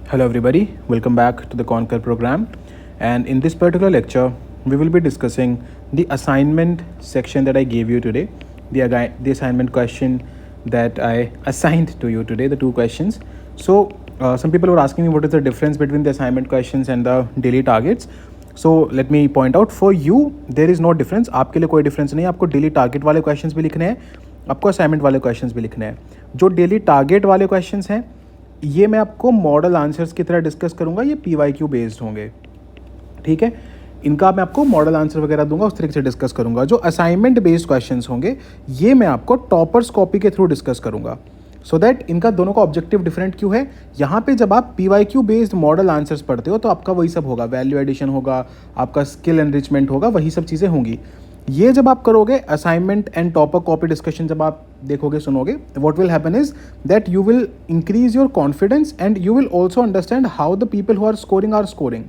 Hello everybody, welcome back to the Conquer program, and in this particular lecture we will be discussing the assignment section that I gave you today, the assignment question that I assigned to you today, the two questions. So some people were asking me what is the difference between the assignment questions and the daily targets. So let me point out, for you there is no difference. आपके लिए कोई difference नहीं है. आपको daily target वाले questions भी लिखने हैं, आपको assignment वाले questions भी लिखने हैं. जो daily target वाले questions हैं ये मैं आपको मॉडल आंसर्स की तरह डिस्कस करूंगा. ये PYQ बेस्ड होंगे, ठीक है. इनका मैं आपको मॉडल आंसर वगैरह दूंगा, उस तरीके से डिस्कस करूंगा. जो असाइनमेंट बेस्ड क्वेश्चंस होंगे ये मैं आपको टॉपर्स कॉपी के थ्रू डिस्कस करूंगा, सो दैट इनका दोनों का ऑब्जेक्टिव डिफरेंट क्यों है. यहाँ पे जब आप PYQ बेस्ड मॉडल आंसर्स पढ़ते हो तो आपका वही सब होगा, वैल्यू एडिशन होगा, आपका स्किल एनरिचमेंट होगा, वही सब चीज़ें होंगी. ये जब आप करोगे assignment and topper copy discussion, जब आप देखोगे सुनोगे, what will happen is that you will increase your confidence and you will also understand how the people who are scoring.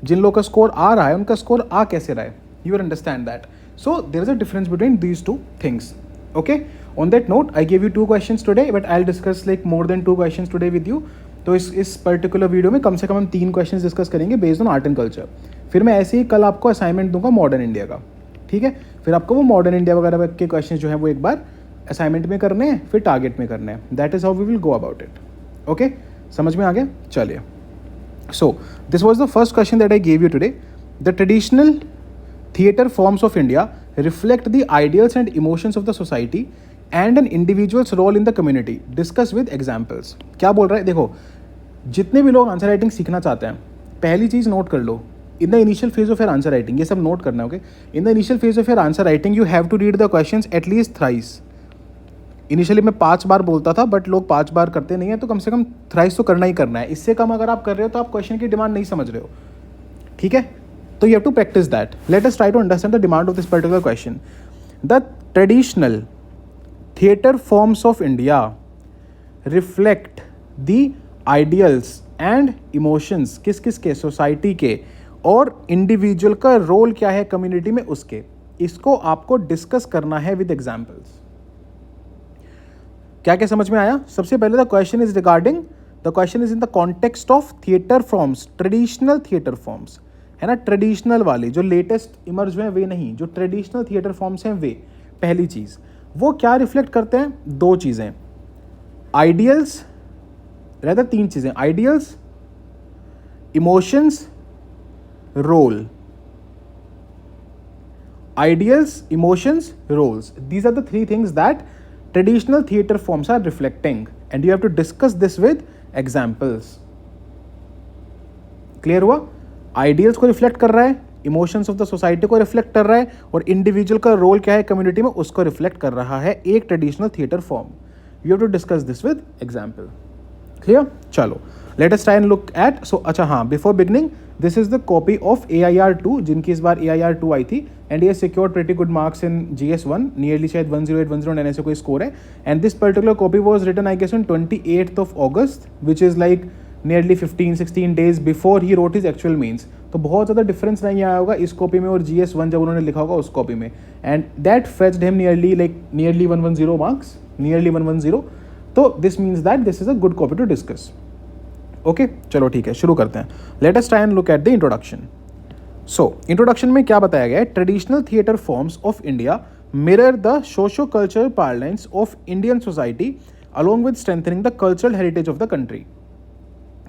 जिन लोगों का स्कोर आ रहा है उनका स्कोर आ कैसे रहा है, you will understand that. So there is a difference between these two things. Okay, on that note I give you 2 questions today, but I will discuss like more than 2 questions today with you. तो इस particular video में कम से कम हम 3 questions discuss करेंगे based on art and culture. फिर मैं ऐसे ही कल आपको असाइनमेंट दूंगा मॉडर्न इंडिया का, ठीक है. फिर आपको वो मॉडर्न इंडिया वगैरह के क्वेश्चन जो है वो एक बार असाइनमेंट में करने हैं, फिर टारगेट में करने हैं. That is how we will go about it. Okay, समझ में आ गया. चलिए, so this was the first question that I gave you today. The traditional theatre forms of India reflect the ideals and emotions of the society and an individual's role in the community. Discuss with examples. क्या बोल रहा है, देखो, जितने भी लोग answer writing सीखना चाहते हैं, पहली चीज़ नोट कर लो, in the initial phase of your answer writing, ये सब नोट करना है. Okay, in the initial phase of your answer writing you have to read the questions at least thrice. Initially मैं 5 बार बोलता था, बट लोग 5 बार करते नहीं है, तो कम से कम थ्राइस तो करना ही करना है. इससे कम अगर आप कर रहे हो तो आप क्वेश्चन की डिमांड नहीं समझ रहे हो, ठीक है. तो you have to practise that. Let us try to understand the demand of this particular question. The traditional theatre forms of India reflect the ideals and emotions, किस किस के, सोसाइटी के, और इंडिविजुअल का रोल क्या है कम्युनिटी में उसके. इसको आपको डिस्कस करना है विद एग्जांपल्स. क्या क्या समझ में आया. सबसे पहले the question is in the context of theatre forms, traditional theatre forms, है ना. ट्रेडिशनल वाले जो लेटेस्ट इमर्ज हुए हैं वे नहीं, जो ट्रेडिशनल थिएटर फॉर्म्स हैं वे. पहली चीज वो क्या रिफ्लेक्ट करते हैं, 2 चीजें, आइडियल्स, रहता 3 चीजें, ideals, emotions, role. Ideals, emotions, roles. These are the 3 things that traditional theatre forms are reflecting, and you have to discuss this with examples. Clear हुआ. Ideals को reflect कर रहा है, emotions of the society को reflect कर रहा है, और individual का role क्या है community में उसको reflect कर रहा है एक traditional theatre form. You have to discuss this with example. Clear? चलो, let us try and look at. So अच्छा हाँ, before beginning, this is the copy of AIR2, जिनकी इस बार AIR2 आई थी, and he has secured pretty good marks in GS1, nearly शायद 108, 109 ऐसे कोई score है. And this particular copy was written I guess on 28th of August, which is like nearly 15-16 days before he wrote his actual means. तो बहुत ज़्यादा difference नहीं आया होगा इस कॉपी में और GS1 जब उन्होंने लिखा होगा उस कॉपी में. And that fetched him nearly 110 marks, nearly 110. तो this means that this is a good copy to discuss. Okay, चलो ठीक है, शुरू करते हैं. Let us try and look at the introduction. So introduction में क्या बताया गया है, traditional theatre forms of India mirror the socio cultural parlance of Indian society along with strengthening the cultural heritage of the country.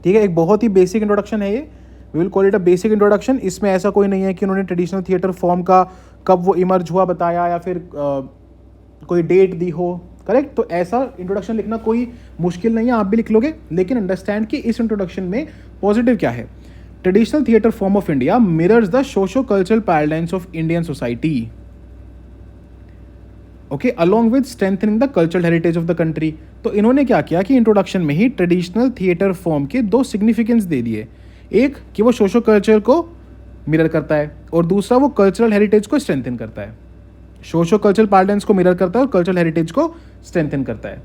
ठीक है, एक बहुत ही बेसिक इंट्रोडक्शन है ये. We will call it a basic introduction. इसमें ऐसा कोई नहीं है कि उन्होंने ट्रेडिशनल थिएटर फॉर्म का कब वो इमर्ज हुआ बताया या फिर कोई डेट दी हो, करेक्ट. तो ऐसा इंट्रोडक्शन लिखना कोई मुश्किल नहीं है, आप भी लिख लोगे. लेकिन अंडरस्टैंड कि इस इंट्रोडक्शन में पॉजिटिव क्या है. Traditional theatre form of India mirrors the socio cultural paradigms of Indian society, okay, along with strengthening the cultural heritage of the country. तो इन्होंने क्या किया कि इंट्रोडक्शन में ही ट्रेडिशनल थिएटर फॉर्म के 2 सिग्निफिकेंस दे दिए. एक कि वो सोशो कल्चर को मिरर करता है, और दूसरा वो कल्चरल हेरिटेज को स्ट्रेंथन करता है. सोशो कल्चरल पैराडाइम्स को मिरर करता है और कल्चरल हेरिटेज को स्ट्रेंथन करता है.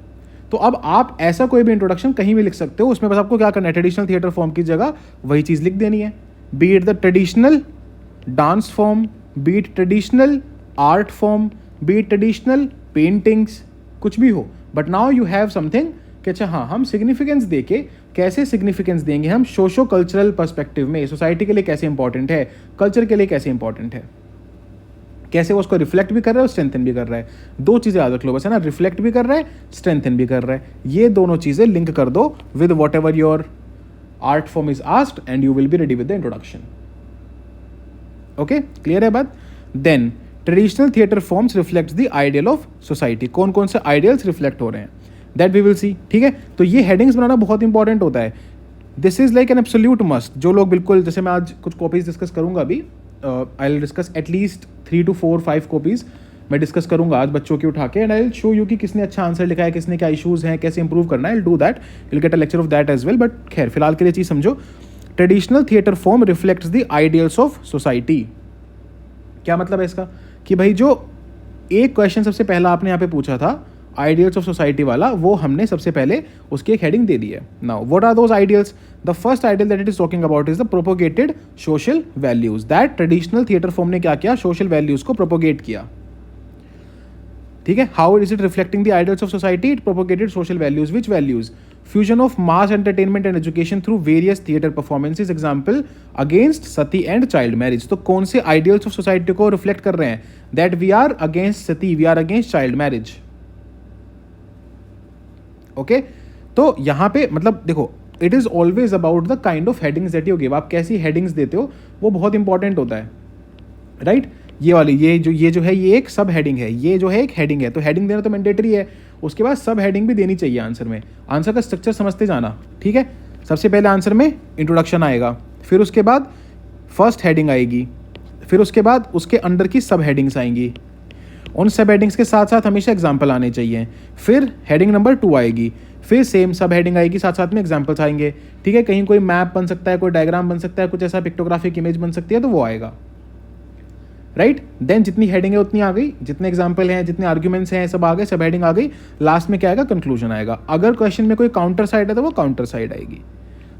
तो अब आप ऐसा कोई भी इंट्रोडक्शन कहीं भी लिख सकते हो, उसमें बस आपको क्या करना है, ट्रेडिशनल थिएटर फॉर्म की जगह वही चीज़ लिख देनी है. B it the traditional dance form, B it traditional art form, B it traditional paintings, कुछ भी हो. But now you have something कि अच्छा हाँ, हम सिग्निफिकेंस दे के कैसे सिग्निफिकेंस देंगे हम सोशो कल्चरल पर्सपेक्टिव में, सोसाइटी के लिए कैसे इंपॉर्टेंट है, कल्चर के लिए कैसे इंपॉर्टेंट है, कैसे वो उसको रिफ्लेक्ट भी कर रहा है और स्ट्रेंथन भी कर रहा है। दो चीज़ें याद रख लो बस, है ना, रिफ्लेक्ट भी कर रहा है, स्ट्रेंथन भी कर रहा है। ये दोनों चीज़ें लिंक कर दो with whatever your art form is asked and you will be ready with the introduction. Okay, clear है बात। Then traditional theatre forms reflects the ideal of society. कौन कौन से आइडियल्स रिफ्लेक्ट हो रहे हैं, दैट वी विल सी। ठीक है, तो ये हेडिंग्स बनाना बहुत इंपॉर्टेंट होता है। This is like an absolute must. जो लोग बिल्कुल, जैसे मैं आज कुछ कॉपीज डिस्कस करूंगा अभी, आई will discuss at least 3 to 4 5 copies मैं डिस्कस करूंगा आज बच्चों की उठा के, and I will show you कि किसने अच्छा आंसर लिखा है, किसने क्या इशूज हैं, कैसे इंप्रूव करना है। I will do that, will get a lecture of that as well. But खैर फिलहाल के लिए चीज समझो, traditional theatre form reflects the ideals of society. क्या मतलब है इसका, कि भाई जो एक क्वेश्चन सबसे पहला आपने यहाँ पे पूछा था आइडियल्स ऑफ सोसाइटी वाला, वो हमने सबसे पहले उसकी एक हेडिंग दे दी है। Now what are those ideals? The first ideal that it is talking about is the propagated social values. That traditional theatre form ने क्या किया, सोशल वैल्यूज को प्रोपोगेट किया। ठीक है, how is it reflecting the ideals of society? It propagated social values. Which values? Fusion of mass entertainment and education through various theatre performances, example against sati and child marriage. तो कौन से ideals of society को reflect कर रहे हैं? That we are against sati, we are against child marriage. Okay, तो यहां पे मतलब देखो, it is always about the kind of headings that you give. आप कैसी हेडिंग्स देते हो वो बहुत इंपॉर्टेंट होता है, राइट? ये वाली ये जो है ये एक सब हेडिंग है, ये जो है एक हेडिंग है, तो हेडिंग देना तो मैंडेटरी है। उसके बाद सब हेडिंग भी देनी चाहिए आंसर में। आंसर का स्ट्रक्चर समझते जाना, ठीक है। सबसे पहले आंसर में इंट्रोडक्शन आएगा, फिर उसके बाद फर्स्ट हेडिंग आएगी, फिर उसके बाद उसके अंडर की सब हेडिंग्स आएंगी। उन सब हेडिंग्स के साथ साथ हमेशा एग्जाम्पल आने चाहिए। फिर हेडिंग नंबर 2 आएगी, फिर सेम सब हेडिंग आएगी, साथ साथ में एग्जाम्पल्स आएंगे। ठीक है, कहीं कोई मैप बन सकता है, कोई डायग्राम बन सकता है, कुछ ऐसा पिक्टोग्राफिक इमेज बन सकती है, तो वो आएगा, राइट। देन जितनी हेडिंग है उतनी आ गई, जितने एग्जाम्पल हैं, जितने आर्ग्यूमेंट्स हैं, सब आ गए, सब हेडिंग आ गई। लास्ट में क्या आएगा? कंक्लूजन आएगा। अगर क्वेश्चन में कोई काउंटर साइड है तो वो काउंटर साइड आएगी।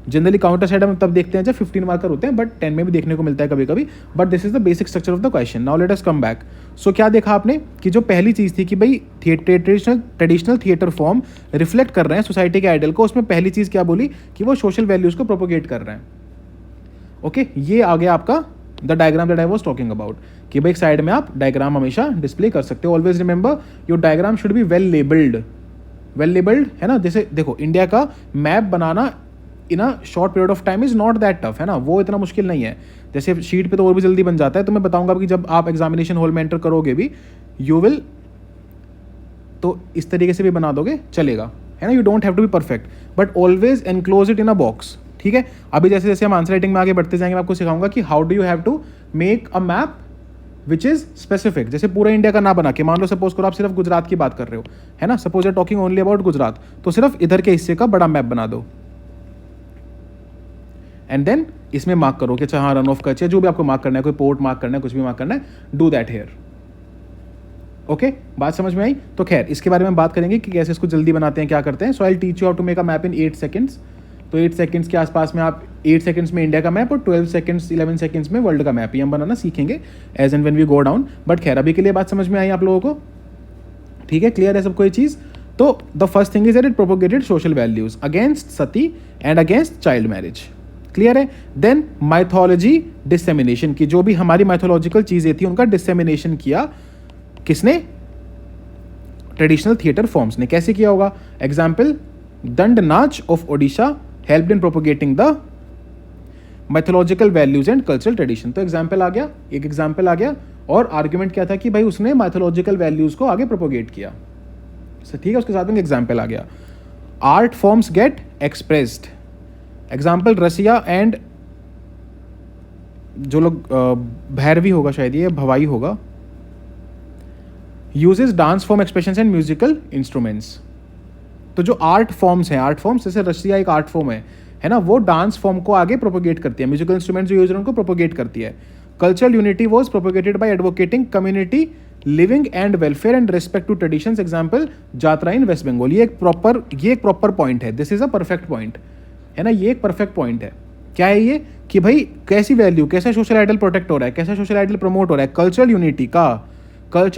जनरली काउंटर साइड हम तब देखते हैं जब 15 मार्कर होते हैं, बट 10 में भी देखने को मिलता है कभी कभी। But this is the basic structure of the question. Now let us come back. So क्या देखा आपने कि जो पहली चीज थी कि भाई ट्रेडिशनल थिएटर फॉर्म रिफ्लेक्ट कर रहे हैं सोसाइटी के आइडियल को, उसमें पहली चीज क्या बोली कि वो सोशल वैल्यूज को प्रोपोगेट कर रहे हैं। ओके, ये आ गया आपका the diagram that I was talking about, कि भाई एक साइड में आप डायग्राम हमेशा डिस्प्ले कर सकते हो। Always remember your diagram should be well labelled. Well labelled है ना, जैसे देखो इंडिया का map banana in a short period of time is not that tough, है ना, वो इतना मुश्किल नहीं है। जैसे शीट पे तो और भी जल्दी बन जाता है। तो मैं बताऊंगा कि जब आप एग्जामिनेशन हॉल में एंटर करोगे भी, यू विल तो इस तरीके से भी बना दोगे, चलेगा, है ना। You don't have to be perfect, but always enclose it in a box. ठीक है, अभी जैसे जैसे हम आंसर राइटिंग में आगे बढ़ते जाएंगे, मैं आपको सिखाऊंगा कि how do you have to make a map which is specific. जैसे पूरा इंडिया का ना बना के, मान लो सपोज करो आप सिर्फ गुजरात की बात कर रहे हो, है ना, suppose are talking only about Gujarat, तो सिर्फ इधर के हिस्से का बड़ा मैप बना दो एंड देन इसमें मार्क करो कि अच्छा हाँ रन ऑफ कच है, जो भी आपको मार्क करना है, कोई पोर्ट मार्क करना है, कुछ भी मार्क करना है, डू दैट हेयर। ओके, बात समझ में आई? तो खैर इसके बारे में बात करेंगे कि कैसे इसको जल्दी बनाते हैं, क्या करते हैं। So I will teach you how to make a map in 8 seconds. तो 8 सेकंड्स के आसपास में आप 8 सेकंड्स में इंडिया का मैप और 12 सेकंड्स 11 सेकंड्स में वर्ल्ड का मैप ये हम बनाना सीखेंगे as and when we go down. But खैर अभी के लिए बात समझ में आई आप लोगों को? ठीक है, क्लियर है सबको ये चीज़? तो the first thing is that it propagated social values against sati and against child marriage. Clear है? देन माइथोलॉजी डिसेमिनेशन की, जो भी हमारी माइथोलॉजिकल चीजें थी उनका डिसेमिनेशन किया किसने? ट्रेडिशनल थिएटर फॉर्म्स ने। कैसे किया होगा? एग्जाम्पल, दंड नाच of Odisha helped in propagating the mythological values and cultural tradition. तो एग्जाम्पल आ गया, एक एग्जाम्पल आ गया, और आर्ग्यूमेंट क्या था कि भाई उसने माइथोलॉजिकल वैल्यूज को आगे प्रोपोगेट किया। ठीक है, उसके साथ में एग्जाम्पल आ गया। Art forms get expressed, example Rasiya and जो लोग भैरवी होगा शायद, ये भवाई होगा, uses dance form expression and musical instruments. तो जो आर्ट फॉर्म्स हैं, आर्ट फॉर्म्स जैसे रसिया एक आर्ट फॉर्म है ना, वो डांस फॉर्म को आगे प्रोपोगेट करती है, म्यूजिकल इंस्ट्रूमेंट जो यूज उनको प्रोपोगेट करती है। Cultural unity was propagated by advocating community living and welfare and respect to traditions, example Jatra in West Bengal. ये एक प्रॉपर पॉइंट है, this is a perfect point, है ना, ये एक परफेक्ट पॉइंट है। क्या है ये? कि भाई कैसी वैल्यू, कैसा सोशल आइडल प्रोटेक्ट हो रहा है, कैसा सोशल आइडल प्रमोट हो रहा है। कल्चरल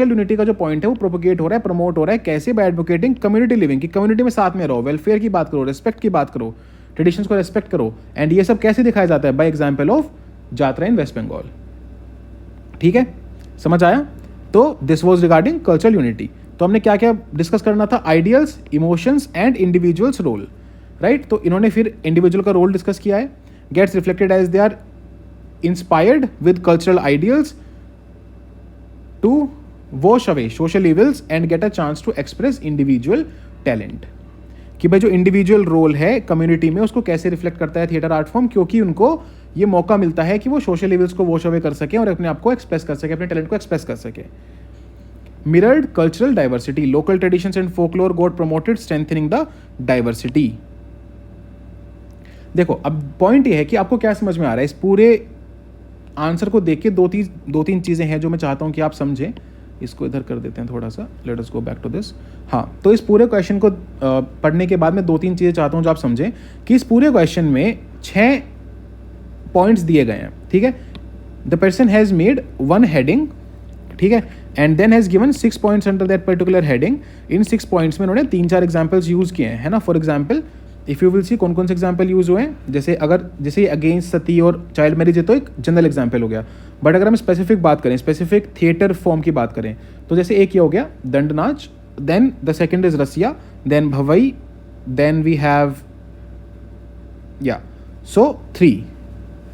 यूनिटी का जो पॉइंट है वो प्रोपोगेट हो रहा है, प्रमोट हो रहा है, कैसे? बाय एडवोकेटिंग कम्युनिटी लिविंग, की कम्युनिटी में साथ में रहो, वेलफेयर की बात करो, रिस्पेक्ट की बात करो, ट्रेडिशंस को रेस्पेक्ट करो। एंड ये सब कैसे दिखाया जाता है? By example of Jatra in West Bengal. ठीक है, समझ आया? तो this was regarding cultural unity. तो हमने क्या क्या डिस्कस करना था? Ideals, emotions and individuals role, right? तो इन्होंने फिर इंडिविजुअल का रोल डिस्कस किया है। Gets reflected as they are inspired with cultural ideals to wash away social evils and get a chance to express individual talent. कि भाई जो individual role है कम्युनिटी में उसको कैसे रिफ्लेक्ट करता है थिएटर आर्ट फॉर्म, क्योंकि उनको ये मौका मिलता है कि वो सोशल इविल्स को वॉश अवे कर सके और अपने आप को एक्सप्रेस कर सके, अपने टैलेंट को एक्सप्रेस कर सके। Mirrored cultural diversity, local traditions and folklore got promoted strengthening the diversity. देखो अब पॉइंट ये है कि आपको क्या समझ में आ रहा है इस पूरे आंसर को देख के? दो तीन चीज़ें हैं जो मैं चाहता हूं कि आप समझें। इसको इधर कर देते हैं थोड़ा सा, let us go back to this. हाँ, तो इस पूरे क्वेश्चन को पढ़ने के बाद मैं 2-3 चीज़ें चाहता हूँ जो आप समझें कि इस पूरे क्वेश्चन में 6 पॉइंट्स दिए गए हैं। ठीक है, the person has made 1 heading, ठीक है, and then has given 6 points under that particular heading. इन 6 पॉइंट्स में उन्होंने 3-4 एग्जाम्पल्स यूज़ किए हैं, है ना। For example if you will see कौन कौन से एग्जाम्पल यूज़ हुए हैं। जैसे अगेंस्ट सती और चाइल्ड मैरिज है तो एक जनरल एग्जाम्पल हो गया, बट अगर हम स्पेसिफिक बात करें, स्पेसिफिक थिएटर फॉर्म की बात करें, तो जैसे एक ये हो गया Dand Nach, then the second is Rasiya, then Bhavai, then we have so 3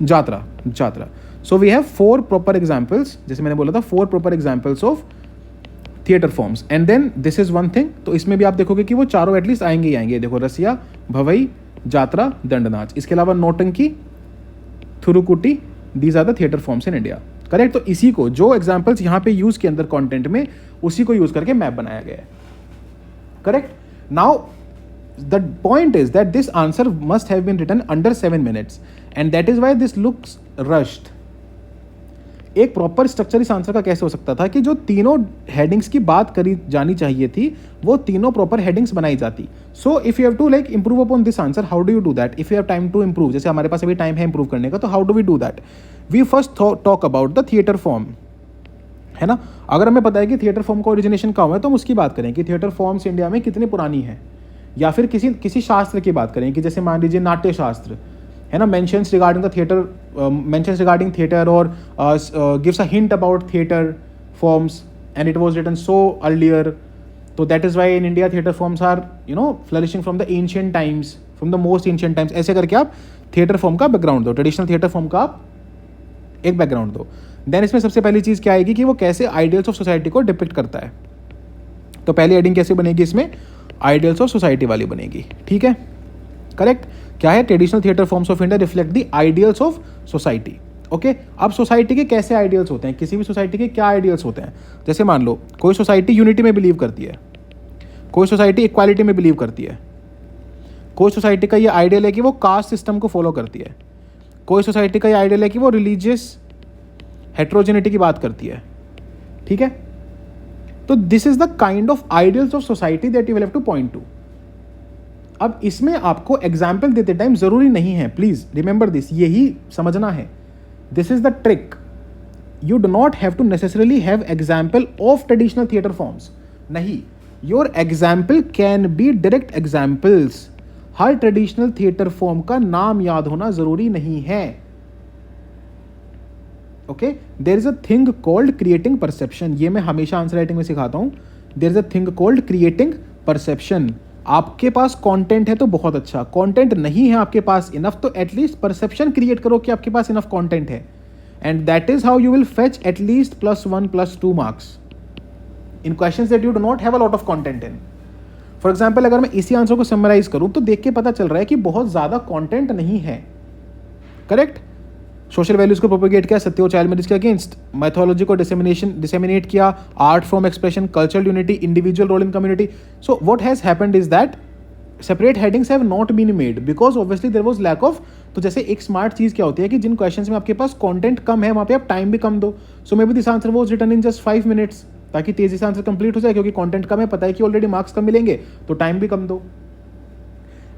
Jatra. So we have 4 proper examples, जैसे मैंने बोला था 4 proper examples of theatre forms. And then this is one thing, तो इसमें भी आप देखोगे कि वो चारों एटलीस्ट आएंगे ही आएंगे। देखो रसिया, भवई, जात्रा, दंडनाच, इसके अलावा नौटंकी, थुरुकुटी, these are the theatre forms in India. Correct. तो इसी को जो एग्जाम्पल्स यहाँ पे यूज के अंदर कंटेंट में, उसी को यूज करके मैप बनाया गया है। Correct. Now the point is that this answer must have been written under 7 minutes and that is why this looks rushed. एक प्रॉपर स्ट्रक्चर इस आंसर का कैसे हो सकता था कि जो तीनों हेडिंग्स की बात करी जानी चाहिए थी वो तीनों प्रॉपर हेडिंग्स बनाई जाती। So if you have to like improve upon this answer, how do you do that? If you have time to improve, जैसे हमारे पास अभी टाइम है इंप्रूव करने का, तो how do we do that? We first talk about the theatre form, है ना। अगर हमें पता है कि थिएटर फॉर्म का ओरिजिनेशन कहाँ हुआ है तो हम उसकी बात करें कि थिएटर फॉर्म्स इंडिया में कितनी पुरानी है, या फिर किसी शास्त्र की बात करें कि जैसे मान लीजिए नाट्य शास्त्र, है ना, mentions regarding the theater, mentions regarding theater or gives a hint about theater forms and it was written so earlier. So that is why in India theater forms are, you know, flourishing from the ancient times, from the most ancient times. ऐसे करके आप theater form का background दो, traditional theater form का आप एक background दो। Then इसमें सबसे पहली चीज़ क्या आएगी कि वो कैसे ideals of society को depict करता है। तो पहली हेडिंग कैसे बनेगी इसमें? ideals of society वाली बनेगी, ठीक है, करेक्ट। क्या है? Traditional theatre forms of India reflect the ideals of society. Okay, अब सोसाइटी के कैसे आइडियल्स होते हैं, किसी भी सोसाइटी के क्या आइडियल्स होते हैं? जैसे मान लो कोई सोसाइटी यूनिटी में बिलीव करती है, कोई सोसाइटी इक्वालिटी में बिलीव करती है, कोई सोसाइटी का ये आइडियल है कि वो कास्ट सिस्टम को फॉलो करती है, कोई सोसाइटी का ये आइडियल है कि वो रिलीजियस हेट्रोजेनिटी की बात करती है, ठीक है। तो this is the kind of ideals of society that you will have two point two. अब इसमें आपको एग्जाम्पल देते टाइम जरूरी नहीं है, प्लीज रिमेंबर दिस, यही समझना है, this is the trick. You do not have to necessarily have example of traditional theatre forms, नहीं, your example can be direct examples. हर ट्रेडिशनल थिएटर फॉर्म का नाम याद होना जरूरी नहीं है। Okay, there is a thing called creating perception, ये मैं हमेशा आंसर राइटिंग में सिखाता हूं। There is a thing called creating perception. आपके पास कंटेंट है तो बहुत अच्छा, कंटेंट नहीं है आपके पास इनफ, तो एटलीस्ट परसेप्शन क्रिएट करो कि आपके पास इनफ कंटेंट है, and that is how you will fetch at least +1 +2 marks in questions that you do not have a lot of content in. For example अगर मैं इसी आंसर को समराइज करूं तो देख के पता चल रहा है कि बहुत ज्यादा कंटेंट नहीं है। करेक्ट। सोशल वैल्यूज को प्रोपेगेट किया, सत्य और चाइल्ड मैरिज के अगेंस्ट, मैथोलॉजी को डिसेमिनेट किया, art from expression, cultural unity, individual role in community. So what has happened is that separate headings have not been made because obviously there was lack of. तो जैसे एक smart चीज क्या होती है कि जिन क्वेश्चंस में आपके पास कंटेंट कम है वहां पे आप टाइम भी कम दो। So maybe this answer was written in just 5 minutes, ताकि तेजी से आंसर कंप्लीट हो जाए, क्योंकि कंटेंट कम है, पता है कि ऑलरेडी मार्क्स कम मिलेंगे, तो टाइम भी कम दो।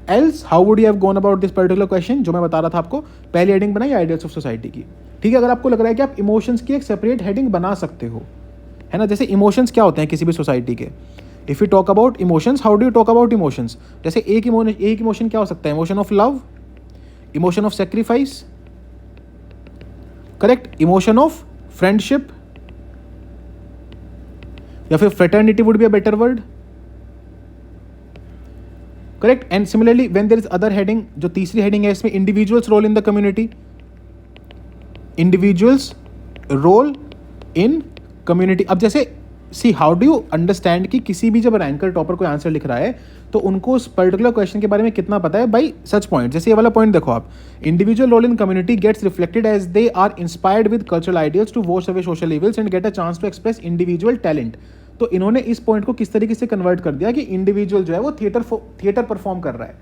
Else how would you have gone about this particular question, जो मैं बता रहा था आपको, पहली हेडिंग बनाई आइडियल्स ऑफ सोसाइटी की, ठीक है। अगर आपको लग रहा है कि आप इमोशंस की एक सेपरेट हेडिंग बना सकते हो, है ना, जैसे इमोशंस क्या होते हैं किसी भी सोसाइटी के, if you talk about emotions, how do you talk about emotions? जैसे एक इमोशन क्या हो सकता है? Emotion of love, emotion of sacrifice, correct, emotion of friendship, या फिर fraternity would be a better word, correct. And similarly when there is other heading, जो तीसरी हेडिंग है इसमें, individuals role in the community, individuals role in community. अब जैसे see how do you understand कि किसी भी जब रैंकर टॉपर कोई आंसर लिख रहा है तो उनको उस पर्टिकुलर क्वेश्चन के बारे में कितना पता है. बाई सच पॉइंट, जैसे ये वाला पॉइंट देखो आप, individual role in community gets reflected as they are inspired with cultural ideals to wash away social evils and get a chance to express individual talent. तो इन्होंने इस पॉइंट को किस तरीके से कन्वर्ट कर दिया कि इंडिविजुअल जो है वो थिएटर परफॉर्म कर रहा है.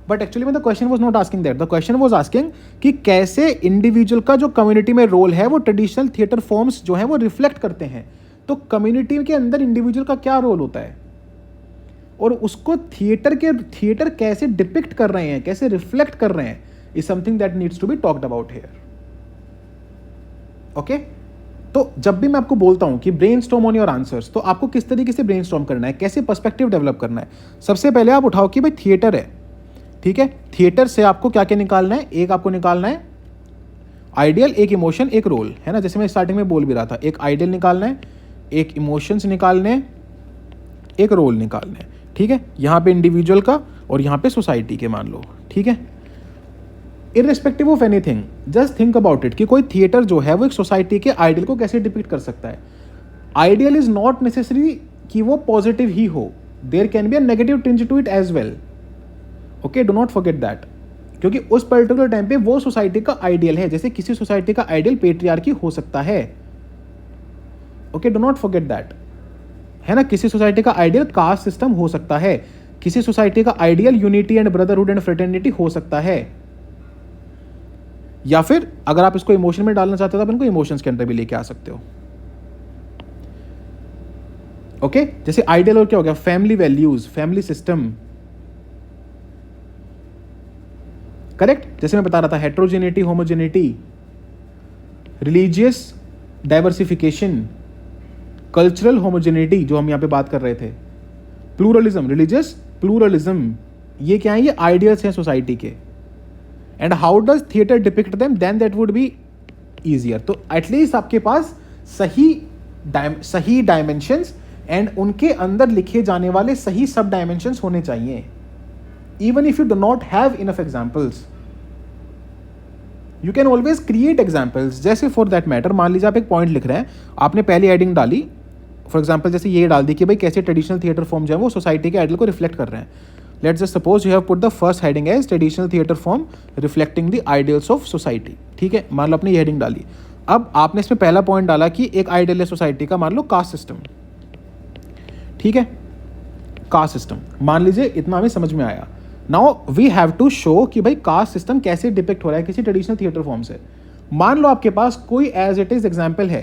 बट एक्चुअली में the question was not asking that. The question was asking कि कैसे इंडिविजुअल का जो कम्युनिटी में रोल है वो ट्रेडिशनल थिएटर फॉर्म्स जो है वो रिफ्लेक्ट करते हैं. तो कम्युनिटी के अंदर इंडिविजुअल का क्या रोल होता है और उसको थिएटर कैसे डिपिक्ट कर रहे हैं, कैसे रिफ्लेक्ट कर रहे हैं, is something that needs to be talked about here. Okay, तो जब भी मैं आपको बोलता हूं कि ब्रेनस्टॉर्म ऑन योर आंसर्स, तो आपको किस तरीके से ब्रेनस्टॉर्म करना है, कैसे पर्सपेक्टिव डेवलप करना है. सबसे पहले आप उठाओ कि भाई थिएटर है, ठीक है, थिएटर से आपको क्या क्या निकालना है. एक आपको निकालना है आइडियल, एक इमोशन, एक रोल, है ना. जैसे मैं स्टार्टिंग में बोल भी रहा था, एक आइडियल निकालना है, एक इमोशंस निकालने, एक रोल निकालने, ठीक है. यहां पे इंडिविजुअल का और यहां पे सोसाइटी के मान लो, ठीक है. Irrespective of anything, just think about it कि कोई थिएटर जो है वो एक सोसाइटी के आइडियल को कैसे डिपिक्ट कर सकता है. आइडियल इज नॉट नेसेसरी कि वो पॉजिटिव ही हो, there can be a negative tinge to it as well. Okay, do not forget that, क्योंकि उस पर्टिकुलर टाइम पे वो सोसाइटी का आइडियल है. जैसे किसी सोसाइटी का आइडियल पेट्रियार्की हो सकता है. Okay, do not forget that, है ना. किसी सोसाइटी का आइडियल कास्ट सिस्टम हो सकता है, किसी सोसाइटी का ideal unity and brotherhood and fraternity हो सकता है. या फिर अगर आप इसको इमोशन में डालना चाहते हो तो आप इनको इमोशंस के अंदर भी लेके आ सकते हो. ओके, जैसे आइडियल और क्या हो गया, family values, family system, correct. जैसे मैं बता रहा था, heterogeneity, homogeneity, religious diversification, cultural homogeneity जो हम यहां पे बात कर रहे थे, प्लूरलिज्म, रिलीजियस प्लूरलिज्म, ये क्या है, ये आइडियल्स हैं सोसाइटी के. And how does theatre depict them, then that would be easier. तो एटलीस्ट आपके पास सही डायमेंशंस एंड उनके अंदर लिखे जाने वाले सही सब डायमेंशंस होने चाहिए. Even if you do not have enough examples, you can always create examples. जैसे for that matter, मान लीजिए आप एक पॉइंट लिख रहे हैं, आपने पहली हेडिंग डाली, फॉर एग्जाम्पल जैसे ये डाल दी कि भाई कैसे ट्रेडिशनल थिएटर फॉर्म जो है वो सोसाइटी के आइडियल को रिफ्लेक्ट कर रहे हैं. Let's just suppose you have put the first heading as traditional theatre form reflecting the ideals of society, ठीक है. मान लो आपने ये हेडिंग डाली. अब आपने इसमें पहला पॉइंट डाला कि एक आइडियल है सोसाइटी का, मान लो कास्ट सिस्टम, ठीक है, कास्ट सिस्टम. मान लीजिए इतना हमें समझ में आया. Now we have to show कि भाई कास्ट सिस्टम कैसे डिपिक्ट हो रहा है किसी ट्रेडिशनल थिएटर फॉर्म से. मान लो आपके पास कोई एज इट इज एग्जाम्पल है,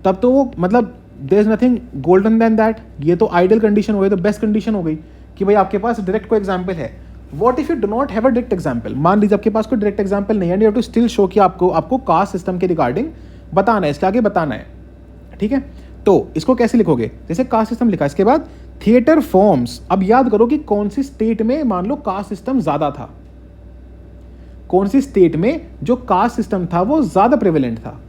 तब तो वो मतलब there is nothing golden than that. ये तो आइडियल कंडीशन हो गई, तो बेस्ट कंडीशन हो गई कि भाई आपके पास डायरेक्ट कोई एग्जाम्पल है. What if you do not have a direct example. मान लीजिए आपके पास कोई डायरेक्ट एग्जाम्पल नहीं है, you have to still show कि आपको कास्ट सिस्टम के रिगार्डिंग बताना है, इसके आगे बताना है, ठीक है. तो इसको कैसे लिखोगे, जैसे कास्ट सिस्टम लिखा, इसके बाद थिएटर फॉर्म्स. अब याद करो कि कौन सी स्टेट में मान लो कास्ट सिस्टम ज्यादा था, कौन सी स्टेट में जो कास्ट सिस्टम था वो ज्यादा प्रेवेलेंट था.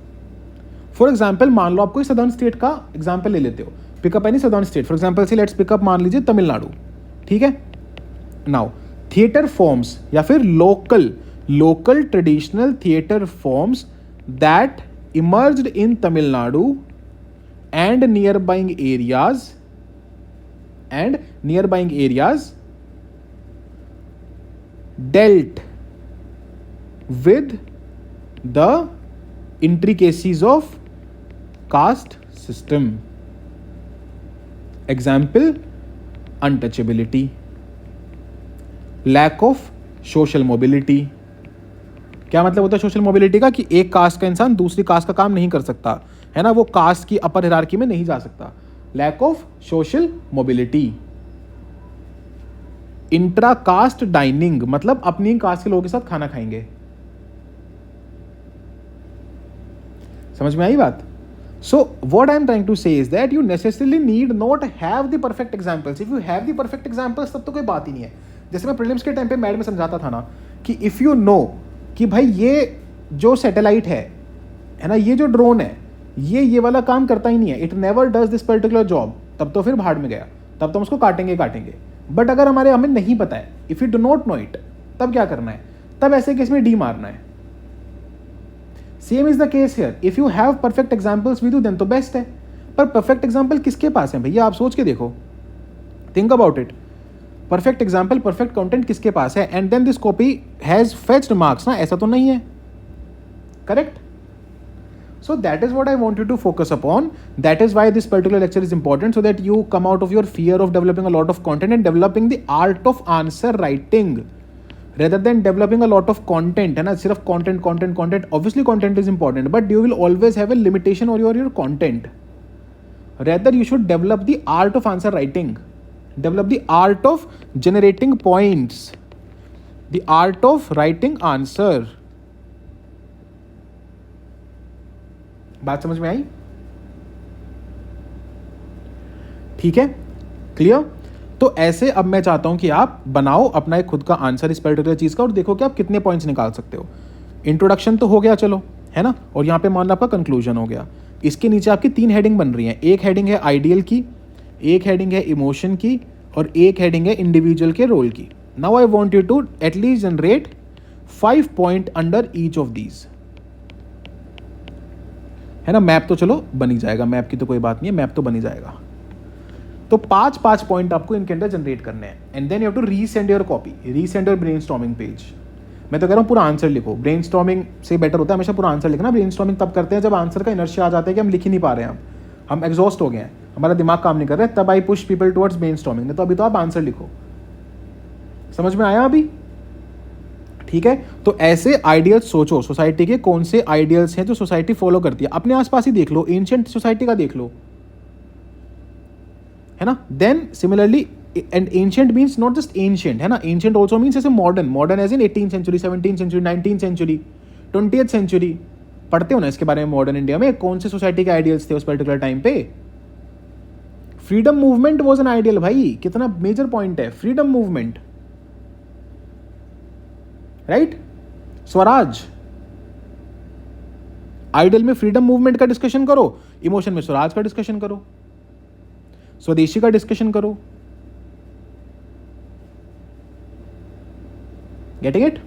फॉर एग्जाम्पल मान लो आप कोई सदर्न स्टेट का एग्जाम्पल ले लेते हो, pick up any southern state, for example से लेट्स पिकअप मान लीजिए तमिलनाडु, ठीक है. नाउ थिएटर फॉर्म्स या फिर local traditional theatre forms that emerged in Tamil Nadu and nearby areas dealt with the intricacies of caste system. Example, untouchability, lack of social mobility. क्या मतलब होता है सोशल मोबिलिटी का, कि एक कास्ट का इंसान दूसरी कास्ट का काम नहीं कर सकता, है ना, वो कास्ट की अपर हिरार्की में नहीं जा सकता. Lack of social mobility. Intra caste dining, मतलब अपनी कास्ट के लोगों के साथ खाना खाएंगे. समझ में आई बात. So what I am trying to say is that you necessarily need not have the perfect examples. If you have the perfect examples तब तो कोई बात ही नहीं है. जैसे मैं प्रीलिम्स के टाइम पे मैड में समझाता था ना कि इफ यू नो कि भाई ये जो सैटेलाइट है ना, ये जो ड्रोन है, ये वाला काम करता ही नहीं है, it never does this particular job, तब तो फिर भाड़ में गया, तब तो हम उसको काटेंगे। बट अगर हमें नहीं पता है, if you do not know it, तब क्या करना है? तब ऐसे केस में डी मारना है। Same is the case here, if you have perfect examples with you then तो बेस्ट है। पर परफेक्ट एग्जांपल किसके पास है भैया? आप सोच के देखो, think about it. Perfect example, perfect content किसके पास है? And then this copy has fetched marks ना, ऐसा तो नहीं है, correct? So that is what I want you to focus upon. That is why this particular lecture is important, so that you come out of your fear of developing a lot of content and developing the art of answer writing rather than developing a lot of content. है ना, सिर्फ content. Obviously content is important, but you will always have a limitation on your content. Rather you should develop the art of answer writing, develop the art of generating points, the art of writing answer. बात समझ में आई? ठीक है, clear? तो ऐसे अब मैं चाहता हूं कि आप बनाओ अपना एक खुद का आंसर इस पर्टिकुलर चीज का और देखो कि आप कितने पॉइंट्स निकाल सकते हो। इंट्रोडक्शन तो हो गया, चलो, है ना, और यहां पे मान लो आपका कंक्लूजन हो गया। इसके नीचे आपकी 3 हेडिंग बन रही हैं। एक हेडिंग है आइडियल की, एक हेडिंग है इमोशन की, और एक हेडिंग है इंडिविजुअल के रोल की। Now I want you to at least generate 5 point under each of these, है ना। मैप तो चलो बन ही जाएगा, मैप की तो कोई बात नहीं है, मैप तो बन ही जाएगा। तो 5 पॉइंट आपको इनके अंदर जनरेट करने हैं। And then you have to resend your copy, resend your brainstorming page. मैं तो कह रहा हूँ पूरा आंसर लिखो, ब्रेनस्टॉर्मिंग से बेटर होता है हमेशा पूरा आंसर लिखना। ब्रेनस्टॉर्मिंग तब करते हैं जब आंसर का इनर्शिया आ जाता है कि हम लिख ही नहीं पा रहे हैं, हम एग्जॉस्ट हो गए हैं, हमारा दिमाग काम नहीं कर रहा है, तब I push people towards brainstorming. तो अभी तो आप आंसर लिखो। समझ में आया अभी? ठीक है, तो ऐसे आइडियल्स सोचो, सोसाइटी के कौन से आइडियल्स हैं जो सोसाइटी फॉलो करती है। अपने आसपास ही देख लो, एंशिएंट सोसाइटी का देख लो, है ना। Then similarly, and ancient means not just ancient, है ना, एंशिएंट आल्सो मींस ऐसे modern age in 18th century, 17th century, 19th century, 20th century. पढ़ते हो ना इसके बारे में, मॉडर्न इंडिया में कौन से सोसाइटी के आइडियल्स थे उस पर्टिकुलर टाइम पे। Freedom movement was an ideal भाई, कितना मेजर पॉइंट है freedom movement, right. Swaraj, ideal में फ्रीडम मूवमेंट का डिस्कशन करो, इमोशन में स्वराज का डिस्कशन करो, स्वदेशी का डिस्कशन करो। Getting it?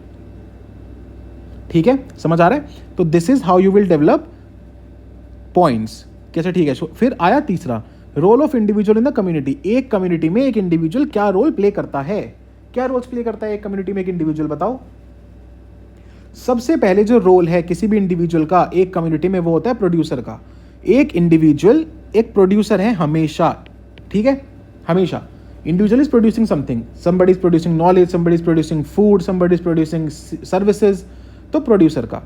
ठीक है, समझ आ रहा है? तो this is how you will develop points. कैसे? ठीक है। फिर आया तीसरा, role of individual in the community. एक कम्युनिटी में एक इंडिविजुअल क्या रोल प्ले करता है? क्या रोल्स प्ले करता है एक कम्युनिटी में एक इंडिविजुअल? बताओ। सबसे पहले जो रोल है किसी भी इंडिविजुअल का एक कम्युनिटी में, वो होता है प्रोड्यूसर का। एक इंडिविजुअल एक प्रोड्यूसर है हमेशा, ठीक है, हमेशा। Individual is producing something, somebody is producing knowledge, somebody is producing food, somebody is producing services। तो प्रोड्यूसर का।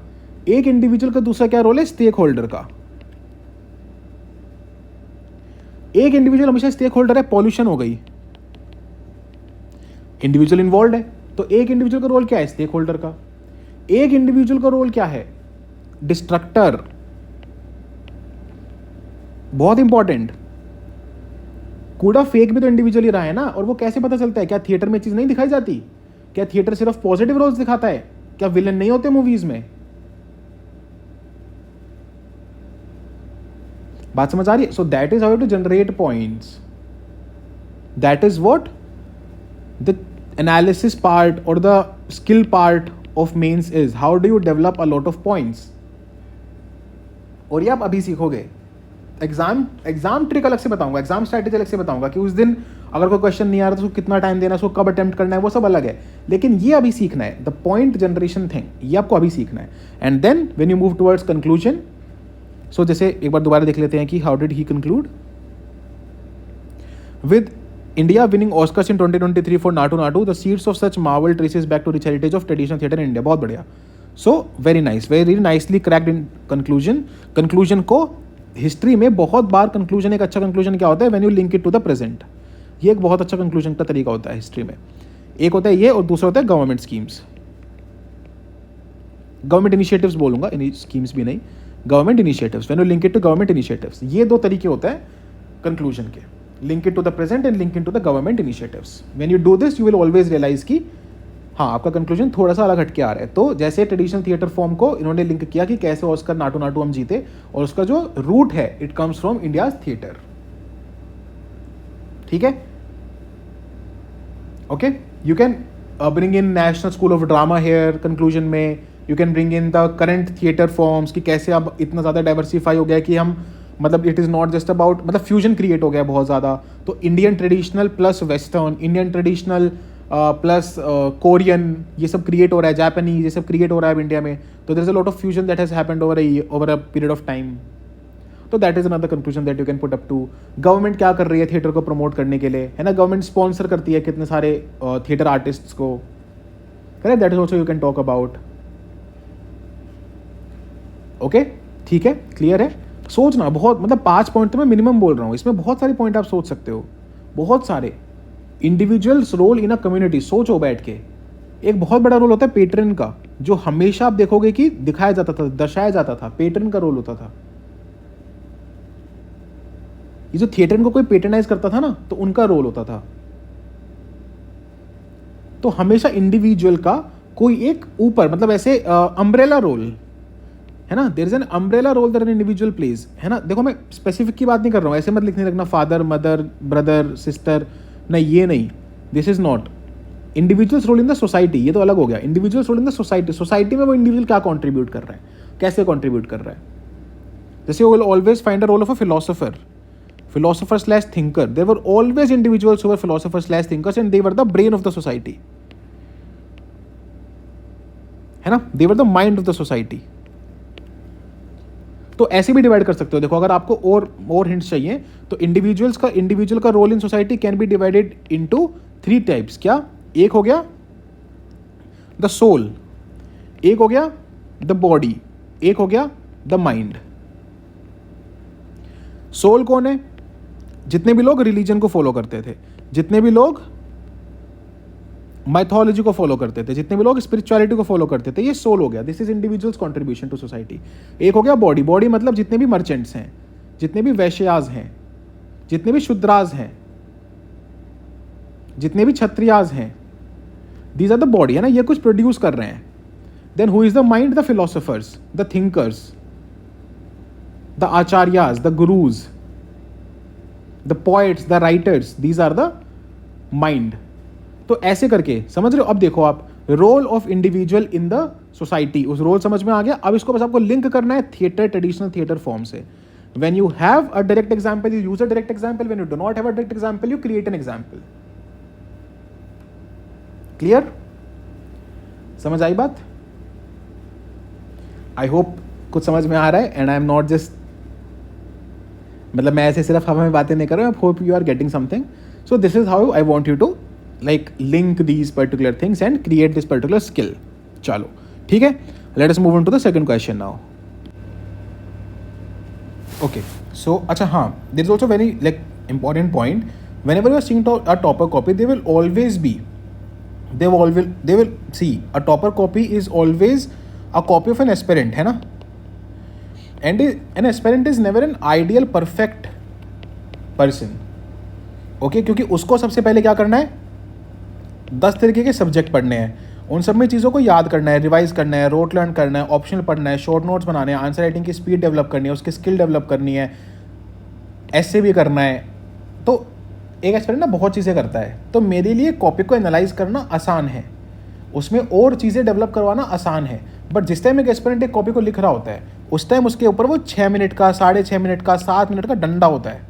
एक इंडिविजुअल का दूसरा क्या रोल है? स्टेक होल्डर का। एक इंडिविजुअल हमेशा स्टेक होल्डर है, पॉल्यूशन हो गई, इंडिविजुअल इन्वॉल्व है, तो एक इंडिविजुअल का रोल क्या है? स्टेक होल्डर का। एक इंडिविजुअल का रोल क्या है? डिस्ट्रक्टर, बहुत इंपॉर्टेंट। कूड़ा फेक भी तो इंडिविजुअल ही रहा है ना। और वो कैसे पता चलता है? क्या थिएटर में चीज नहीं दिखाई जाती? क्या थिएटर सिर्फ पॉजिटिव रोल्स दिखाता है? क्या विलन नहीं होते मूवीज में? बात समझ आ रही है? So that is how to generate points, that is what the analysis part और the skill part of mains is how do you develop a lot of points। और ये आप अभी सीखोगे। एग्जाम ट्रिक अलग से बताऊंगा, एग्जाम स्ट्रैटेजी अलग से बताऊंगा कि उस दिन अगर कोई क्वेश्चन नहीं आ रहा तो उसको कितना टाइम देना, उसको कब अटेम्प्ट करना है, वो सब अलग है। लेकिन ये अभी सीखना है, द पॉइंट जनरेशन थिंग, ये आपको अभी सीखना है। And then when you move towards conclusion, so जैसे एक बार दोबारा देख लेते हैं कि how did he conclude with India winning Oscars in 2023 for Natu Natu, the seeds of such marvel traces back to rich heritage of traditional theatre in India। बहुत बढ़िया। So very nice, very nicely cracked in conclusion। Conclusion को history में बहुत बार conclusion, एक अच्छा conclusion क्या होता है? When you link it to the present. ये एक बहुत अच्छा कंक्लूजन का तरीका होता है हिस्ट्री में। एक होता है ये, और दूसरा होता है गवर्नमेंट स्कीम्स, गवर्नमेंट इनिशिएटिव्स बोलूंगा, स्कीम्स भी नहीं, government initiatives. When you link it to government initiatives, ये 2 तरीके होते हैं कंक्लूजन के, link it to the present and link into the government initiatives। When you do this, you will always realize कि हाँ, आपका कंक्लूजन थोड़ा सा अलग हटके आ रहा है। तो जैसे ट्रेडिशनल थिएटर फॉर्म को इन्होंने लिंक किया कि कैसे ऑस्कर नाटू नाटू हम जीते, और उसका जो रूट है it comes from India's theatre. ठीक है, okay. You can bring in National School of Drama here conclusion में, you can bring in the current theatre forms कि कैसे अब इतना ज़्यादा डाइवर्सिफाई हो गया कि हम मतलब it is not just about, मतलब फ्यूजन क्रिएट हो गया बहुत ज़्यादा। तो Indian traditional plus western, Indian traditional plus Korean, ये सब क्रिएट हो रहा है, जापानीज, ये सब क्रिएट हो रहा है अब इंडिया में। तो there is a lot of fusion that has happened over a period of time. तो that is another conclusion that you can put up to. Government क्या कर रही है थिएटर को प्रमोट करने के लिए, है ना, गवर्नमेंट स्पॉन्सर करती है कितने सारे थिएटर आर्टिस्ट्स को, correct, that is also you can talk about. Okay, ठीक है, क्लियर है। सोचना बहुत, मतलब 5 पॉइंट तो मैं मिनिमम बोल रहा हूँ, इसमें बहुत सारे पॉइंट आप सोच सकते हो, बहुत सारे। Individuals role in a community, सोचो बैठ के। एक बहुत बड़ा रोल होता है पेट्रन का, जो हमेशा आप देखोगे कि दिखाया जाता था, दर्शाया जाता था, पेट्रन का रोल होता था। ये जो थिएटर को कोई पेट्रनाइज करता था ना, तो उनका रोल होता था। तो हमेशा इंडिविजुअल का कोई एक ऊपर, मतलब ऐसे अम्ब्रेला रोल है ना, there is an umbrella role that an individual plays, है ना। देखो मैं स्पेसिफिक की बात नहीं कर रहा हूं, ऐसे मत लिखने लगना फादर मदर ब्रदर सिस्टर, नहीं, ये नहीं, this is not individuals role in the society, ये तो अलग हो गया। Individuals role in the society, society में वो इंडिविजुअल क्या कॉन्ट्रीब्यूट कर रहा है, कैसे कॉन्ट्रीब्यूट कर रहा है। जैसे you will always find a role of a philosopher, philosopher/thinker. There were always individuals who were philosophers/thinkers and they were the brain of the society, है ना, they were the mind of the society. तो ऐसे भी divide कर सकते हो। देखो अगर आपको और हिंट्स चाहिए तो इंडिविजुअल का role in society can be divided into 3 types. क्या? एक हो गया द सोल, एक हो गया द बॉडी, एक हो गया द माइंड। सोल कौन है? जितने भी लोग रिलीजन को फॉलो करते थे, जितने भी लोग माइथोलॉजी को फॉलो करते थे, जितने भी लोग स्पिरिचुअलिटी को फॉलो करते थे, ये सोल हो गया। This is individuals contribution to society. एक हो गया बॉडी, बॉडी मतलब जितने भी मर्चेंट्स हैं, जितने भी वैश्याज हैं, जितने भी शूद्राज हैं, जितने भी क्षत्रियाज हैं, दीज आर द बॉडी, है ना, ये कुछ प्रोड्यूस कर रहे हैं। Then who is the mind? The philosophers, the thinkers, the acharyas, the gurus, the poets, the writers, these are the mind. तो ऐसे करके समझ रहे हो। अब देखो आप, role of individual in the society, उस रोल समझ में आ गया। अब इसको बस आपको लिंक करना है थिएटर, ट्रेडिशनल थिएटर फॉर्म से। When you have a direct example, you use a direct example, when you do not have a direct example, you create an example. Clear? समझ आई बात? आई होप कुछ समझ में आ रहा है and I am not just, मतलब मैं ऐसे सिर्फ हवा में बातें नहीं कर रहा हूँ। I hope you are getting something. So this is how I want you to like link these particular things and create this particular skill. चलो ठीक है, let us move on to the second question now. Okay, so अच्छा हाँ, there is also very like important point. Whenever you are seeing a topper copy, they will always be, they will see a topper copy is always a copy of an aspirant, है ना, and an aspirant is never an ideal perfect person. Okay, क्योंकि उसको सबसे पहले क्या करना है, 10 तरीके के सब्जेक्ट पढ़ने हैं, उन सब में चीज़ों को याद करना है, रिवाइज करना है, रोट लर्न करना है, ऑप्शनल पढ़ना है, शॉर्ट नोट्स बनाने हैं, आंसर राइटिंग की स्पीड डेवलप करनी है, उसकी स्किल डेवलप करनी है, ऐसे भी करना है। तो एक एस्पिरेंट ना बहुत चीज़ें करता है। तो मेरे लिए कॉपी को एनालाइज करना आसान है, उसमें और चीज़ें डेवलप करवाना आसान है। बट जिस टाइम एक एस्पिरेंट एक कॉपी को लिख रहा होता है, उस टाइम उसके ऊपर वो 6 मिनट का, 6.5 मिनट का, 7 मिनट का डंडा होता है,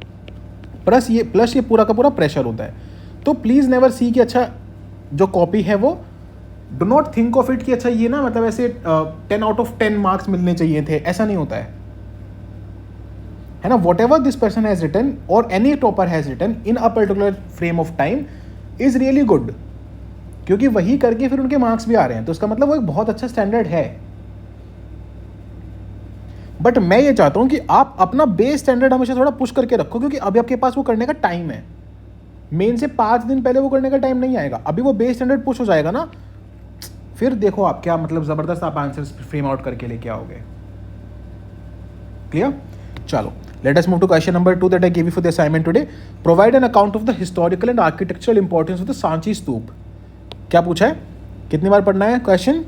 प्लस ये पूरा का पूरा प्रेशर होता है। तो प्लीज़ नेवर सी कि अच्छा जो कॉपी है वो, do not think of it कि अच्छा ये ना मतलब ऐसे 10 आउट ऑफ 10 मार्क्स मिलने चाहिए थे, ऐसा नहीं होता है ना। Whatever this person has written और any topper has written in a particular frame of time is really good, क्योंकि वही करके फिर उनके मार्क्स भी आ रहे हैं, तो उसका मतलब वो एक बहुत अच्छा स्टैंडर्ड है। बट मैं ये चाहता हूं कि आप अपना बेस स्टैंडर्ड हमेशा थोड़ा पुश करके रखो, क्योंकि अभी आपके पास वो करने का टाइम है। मेन से 5 दिन पहले वो करने का टाइम नहीं आएगा, अभी वो बेस स्टैंडर्ड पुश हो जाएगा ना, फिर देखो आप क्या मतलब ज़बरदस्त आप आंसर्स फ्रेम आउट करके लेके आओगे। क्लियर? चलो, let us move to question number 2 that I give you for the assignment today. Provide an account of the historical and architectural importance of the Sanchi stupa. क्या पूछा है? कितनी बार पढ़ना है question?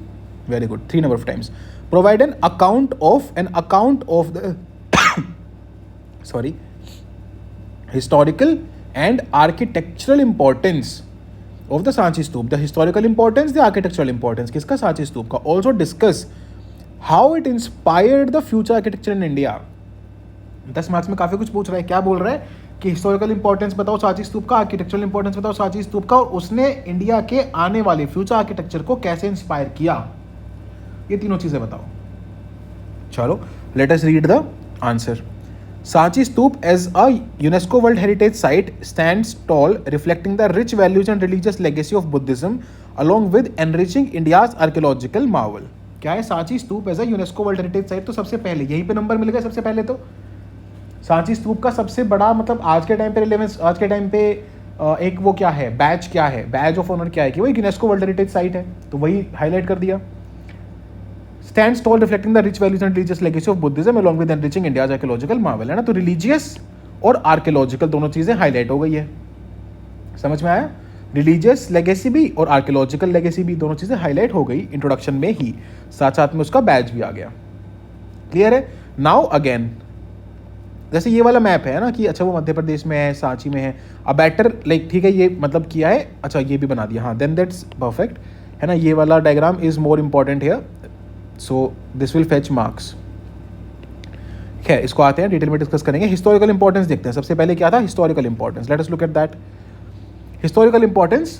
Very good, 3 number of times. Provide an account of the sorry historical and architectural importance of the Sanchi stupa. The historical importance, the architectural importance किसका? सांची स्तूप का. Also discuss how it inspired the future architecture in India. 10 marks में काफी कुछ पूछ रहा है. क्या बोल रहा है कि हिस्टोरिकल इंपॉर्टेंस बताओ सांची स्तूप का, आर्किटेक्चरल इंपॉर्टेंस बताओ सांची स्तूप का, और उसने इंडिया के आने वाले फ्यूचर आर्किटेक्चर को कैसे इंस्पायर किया. ये तीनों चीजें बताओ. चलो let us read the answer. Sanchi Stoop as a UNESCO World Heritage Site stands tall, reflecting the rich values and religious legacy of Buddhism, along with enriching India's archaeological marvel. क्या है Sanchi stupa as a UNESCO World Heritage Site? तो सबसे पहले यहीं पे number मिल गया. सबसे पहले तो सांची स्तूप का सबसे बड़ा मतलब आज के टाइम पे रिलेवेंस, आज के टाइम पे एक वो क्या है, बैच क्या है, बैच ऑफ ऑनर क्या है कि वो यूनेस्को वर्ल्ड हेरिटेज साइट है, तो वही हाईलाइट कर दिया. Stands tall, reflecting the rich values and religious legacy of Buddhism, along with enriching India's archaeological marvel. है ना, तो religious और archaeological दोनों चीजें हाईलाइट हो गई है. समझ में आया? रिलीजियस लेगेसी भी और आर्कियोलॉजिकल लेगेसी भी दोनों चीजें हाईलाइट हो गई इंट्रोडक्शन में ही, साथ साथ में उसका बैच भी आ गया. क्लियर है? नाउ अगेन जैसे ये वाला मैप है ना कि अच्छा वो मध्य प्रदेश में है, सांची में है. अब बेटर लाइक ठीक है ये मतलब किया है, अच्छा ये भी बना दिया, हाँ देन दैट्स परफेक्ट है ना. ये वाला diagram is more important here, so this will fetch marks. खैर इसको आते हैं डिटेल में डिस्कस करेंगे. हिस्टोरिकल इंपॉर्टेंस देखते हैं. सबसे पहले क्या था? Historical importance. Let us look at that. Historical importance,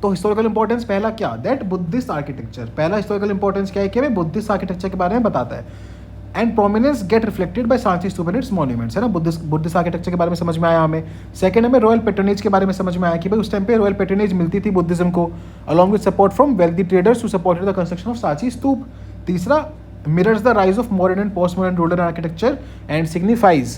तो हिस्टोरिकल इंपॉर्टेंस पहला क्या? That Buddhist architecture. पहला हिस्टोरिकल इंपॉर्टेंस क्या है कि हमें बुद्धिस्ट आर्किटेक्चर के बारे में बताता है. And prominence gate reflected by Sanchi stupa and it's monuments. है ना, बुद्धिस्ट आर्किटेक्चर के बारे में समझ में आया हमें. सेकंड हमें रॉयल पैट्रोनेज के बारे में समझ में आया कि भाई उस टाइम पे रॉयल पैट्रोनेज मिलती थी बुद्धिज्म को, along with support from wealthy traders who supported the construction of Sanchi stupa. तीसरा, mirrors the rise of modern and postmodern rural architecture and signifies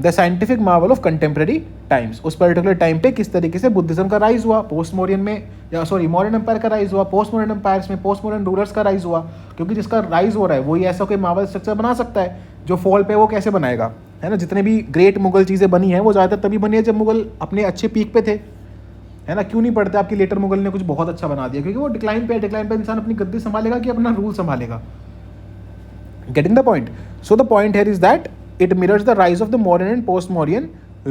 the scientific marvel of contemporary times. उस particular time पे किस तरीके से Buddhism का rise हुआ, post modern में या सॉरी मॉडर्न एम्पायर का राइज हुआ, पोस्ट मॉडर्न एम्पायर्स में पोस्ट मॉडर्न रूलर्स का राइज हुआ. क्योंकि जिसका राइज हो रहा है वही ऐसा कोई मार्वल स्ट्रक्चर बना सकता है. जो फॉल पे वो कैसे बनाएगा, है ना. जितने भी ग्रेट मुगल चीज़ें बनी हैं वो ज़्यादातर तभी बनी है जब मुगल अपने अच्छे पीक पे थे, है ना. क्यों नहीं पढ़ते आपकी लेटर मुगल ने कुछ बहुत अच्छा बना दिया? क्योंकि वो डिक्लाइन पे इंसान अपनी गद्दी संभालेगा कि अपना रूल संभालेगा. Getting the point? So the point here is that it mirrors the rise of the modern and post-modern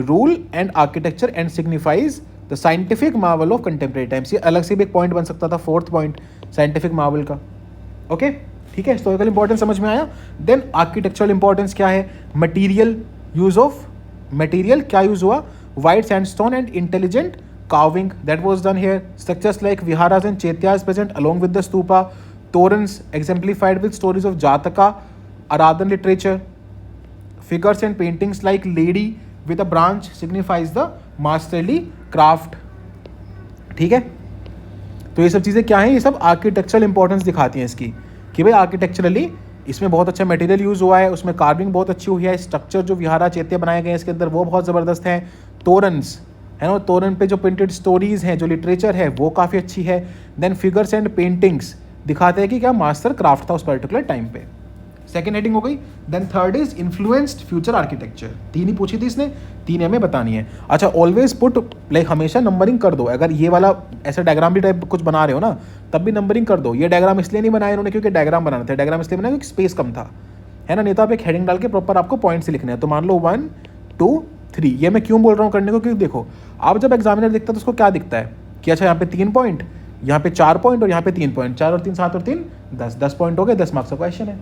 rule and architecture and signifies the scientific marvel of contemporary times. ये अलग से भी एक पॉइंट बन सकता था, fourth point scientific Marvel का. Okay ठीक है, हिस्टोरिकल इंपॉर्टेंस समझ में आया. देन आर्किटेक्चरल इंपॉर्टेंस क्या है? मटीरियल, यूज ऑफ मटीरियल क्या यूज हुआ? White sandstone and intelligent carving that was done here. Structures like viharas and chaityas present along with the stupa. Torans exemplified with stories of Jataka, Aradhan literature. Figures and paintings like lady with a branch signifies the masterly craft. ठीक है, तो ये सब चीज़ें क्या हैं? ये सब आर्किटेक्चरल इंपॉर्टेंस दिखाती हैं इसकी कि भाई आर्किटेक्चरली इसमें बहुत अच्छा मटेरियल यूज़ हुआ है, उसमें कार्विंग बहुत अच्छी हुई है. स्ट्रक्चर जो विहारा चैत्य बनाए गए हैं इसके अंदर वो बहुत ज़बरदस्त हैं. तोरन्स है ना, तोरन पे जो प्रिंटेड स्टोरीज हैं, जो लिटरेचर है वो काफ़ी अच्छी है. देन फिगर्स एंड पेंटिंग्स दिखाते हैं कि क्या मास्टर क्राफ्ट था उस पर्टिकुलर टाइम पे. सेकेंड हेडिंग हो गई. Then third is influenced future architecture. 3 ही पूछी थी इसने, 3 हमें बतानी है. अच्छा, ऑलवेज पुट लाइक हमेशा नंबरिंग कर दो. अगर ये वाला ऐसा डायग्राम भी टाइप कुछ बना रहे हो ना तब भी नंबरिंग कर दो. ये डायग्राम इसलिए नहीं बनाया इन्होंने क्योंकि डायग्राम बनाना था. डायग्राम इसलिए बनाया क्योंकि स्पेस कम था, है ना. नहीं तो आप एक हेडिंग डाल के प्रॉपर आपको पॉइंट्स लिखने हैं. तो मान लो 1 2 3. ये मैं क्यों बोल रहा हूँ करने को? क्योंकि देखो आप जब एग्जामिनर दिखता है तो उसको क्या दिखता है कि अच्छा यहाँ पे 3 पॉइंट, यहाँ पे 4 पॉइंट और यहाँ पे 3 पॉइंट. 4 और 3 7 और 3 10. 10 पॉइंट हो गए, 10 मार्क्स का क्वेश्चन है.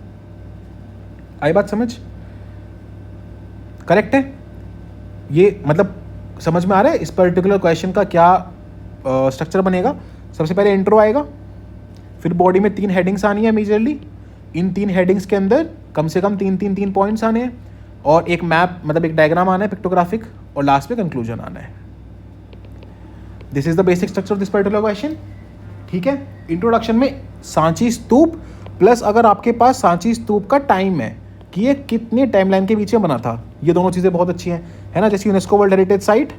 आई बात समझ? करेक्ट है ये, मतलब समझ में आ रहा है इस पर्टिकुलर क्वेश्चन का क्या स्ट्रक्चर बनेगा. सबसे पहले इंट्रो आएगा, फिर बॉडी में 3 हेडिंग्स आनी है मेजरली. इन 3 हेडिंग्स के अंदर कम से कम 3 पॉइंट्स आने हैं और एक मैप मतलब एक डायग्राम आना है पिक्टोग्राफिक, और लास्ट में कंक्लूजन आना है. This is the basic structure of this particular question. ठीक है, इंट्रोडक्शन में सांची स्तूप प्लस अगर आपके पास सांची स्तूप का टाइम है कि ये कितने टाइमलाइन के बीच में बना था, ये दोनों चीज़ें बहुत अच्छी हैं, है ना. जैसे यूनेस्को वर्ल्ड हेरिटेज साइट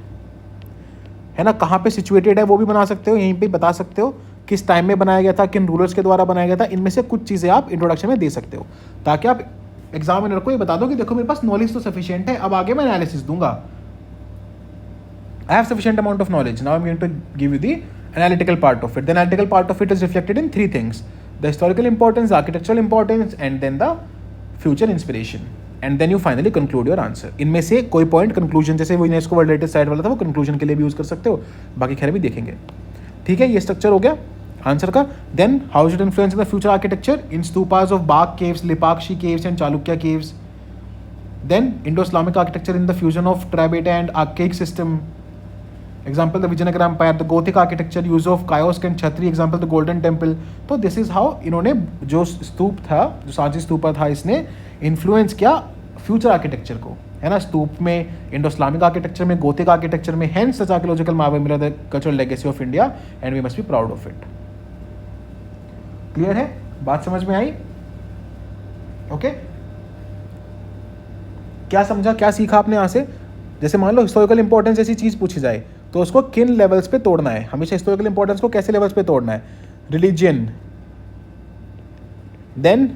है ना, कहाँ पे सिचुएटेड है वो भी बना सकते हो, यहीं पे बता सकते हो किस टाइम में बनाया गया था, किन रूलर्स के द्वारा बनाया गया था. इनमें से कुछ चीज़ें आप इंट्रोडक्शन में दे सकते हो ताकि आप एग्जामिनर को ये बता दो कि देखो मेरे पास नॉलेज तो सफिशिएंट है, अब आगे मैं एनालिसिस दूंगा. I have sufficient amount of knowledge, now I am going to give you the analytical part of it. The analytical part of it is reflected in three things: the historical importance, the architectural importance, and then the future inspiration. And then you finally conclude your answer. इनमें से कोई point conclusion, जैसे वो UNESCO World Heritage site वाला था, वो conclusion के लिए भी यूज़ कर सकते हो, बाकी खैर भी देखेंगे. ठीक है, ये स्ट्रक्चर हो गया आंसर का. Then how is it influence in the future architecture in stupas of Bagh caves, Lepakshi caves and Chalukya caves. Then Indo-Islamic architecture in the fusion of Triabeta and archaic system. Example, the Vijayanagara Empire. The Gothic architecture, use of Kiosk and Chhatri. Example, the Golden Temple. तो this is how इन्होंने जो स्तूप था, जो सांची स्तूपा था, इसने influence किया future architecture को, है ना. स्तूप में, इंडो-इस्लामिक आर्किटेक्चर में, गोथिक आर्किटेक्चर में. हेंस सच आर्कियोलॉजिकल मार्वल मिला the cultural legacy of India and we must be proud of it. Clear है, बात समझ में आई? ओके, क्या समझा, क्या सीखा आपने यहाँ से? जैसे मान लो हिस्टोरिकल इंपॉर्टेंस जैसी चीज पूछी जाए तो उसको किन लेवल्स पे तोड़ना है. हमेशा हिस्टोरिकल इंपॉर्टेंस को कैसे लेवल्स पे तोड़ना है? रिलीजन, देन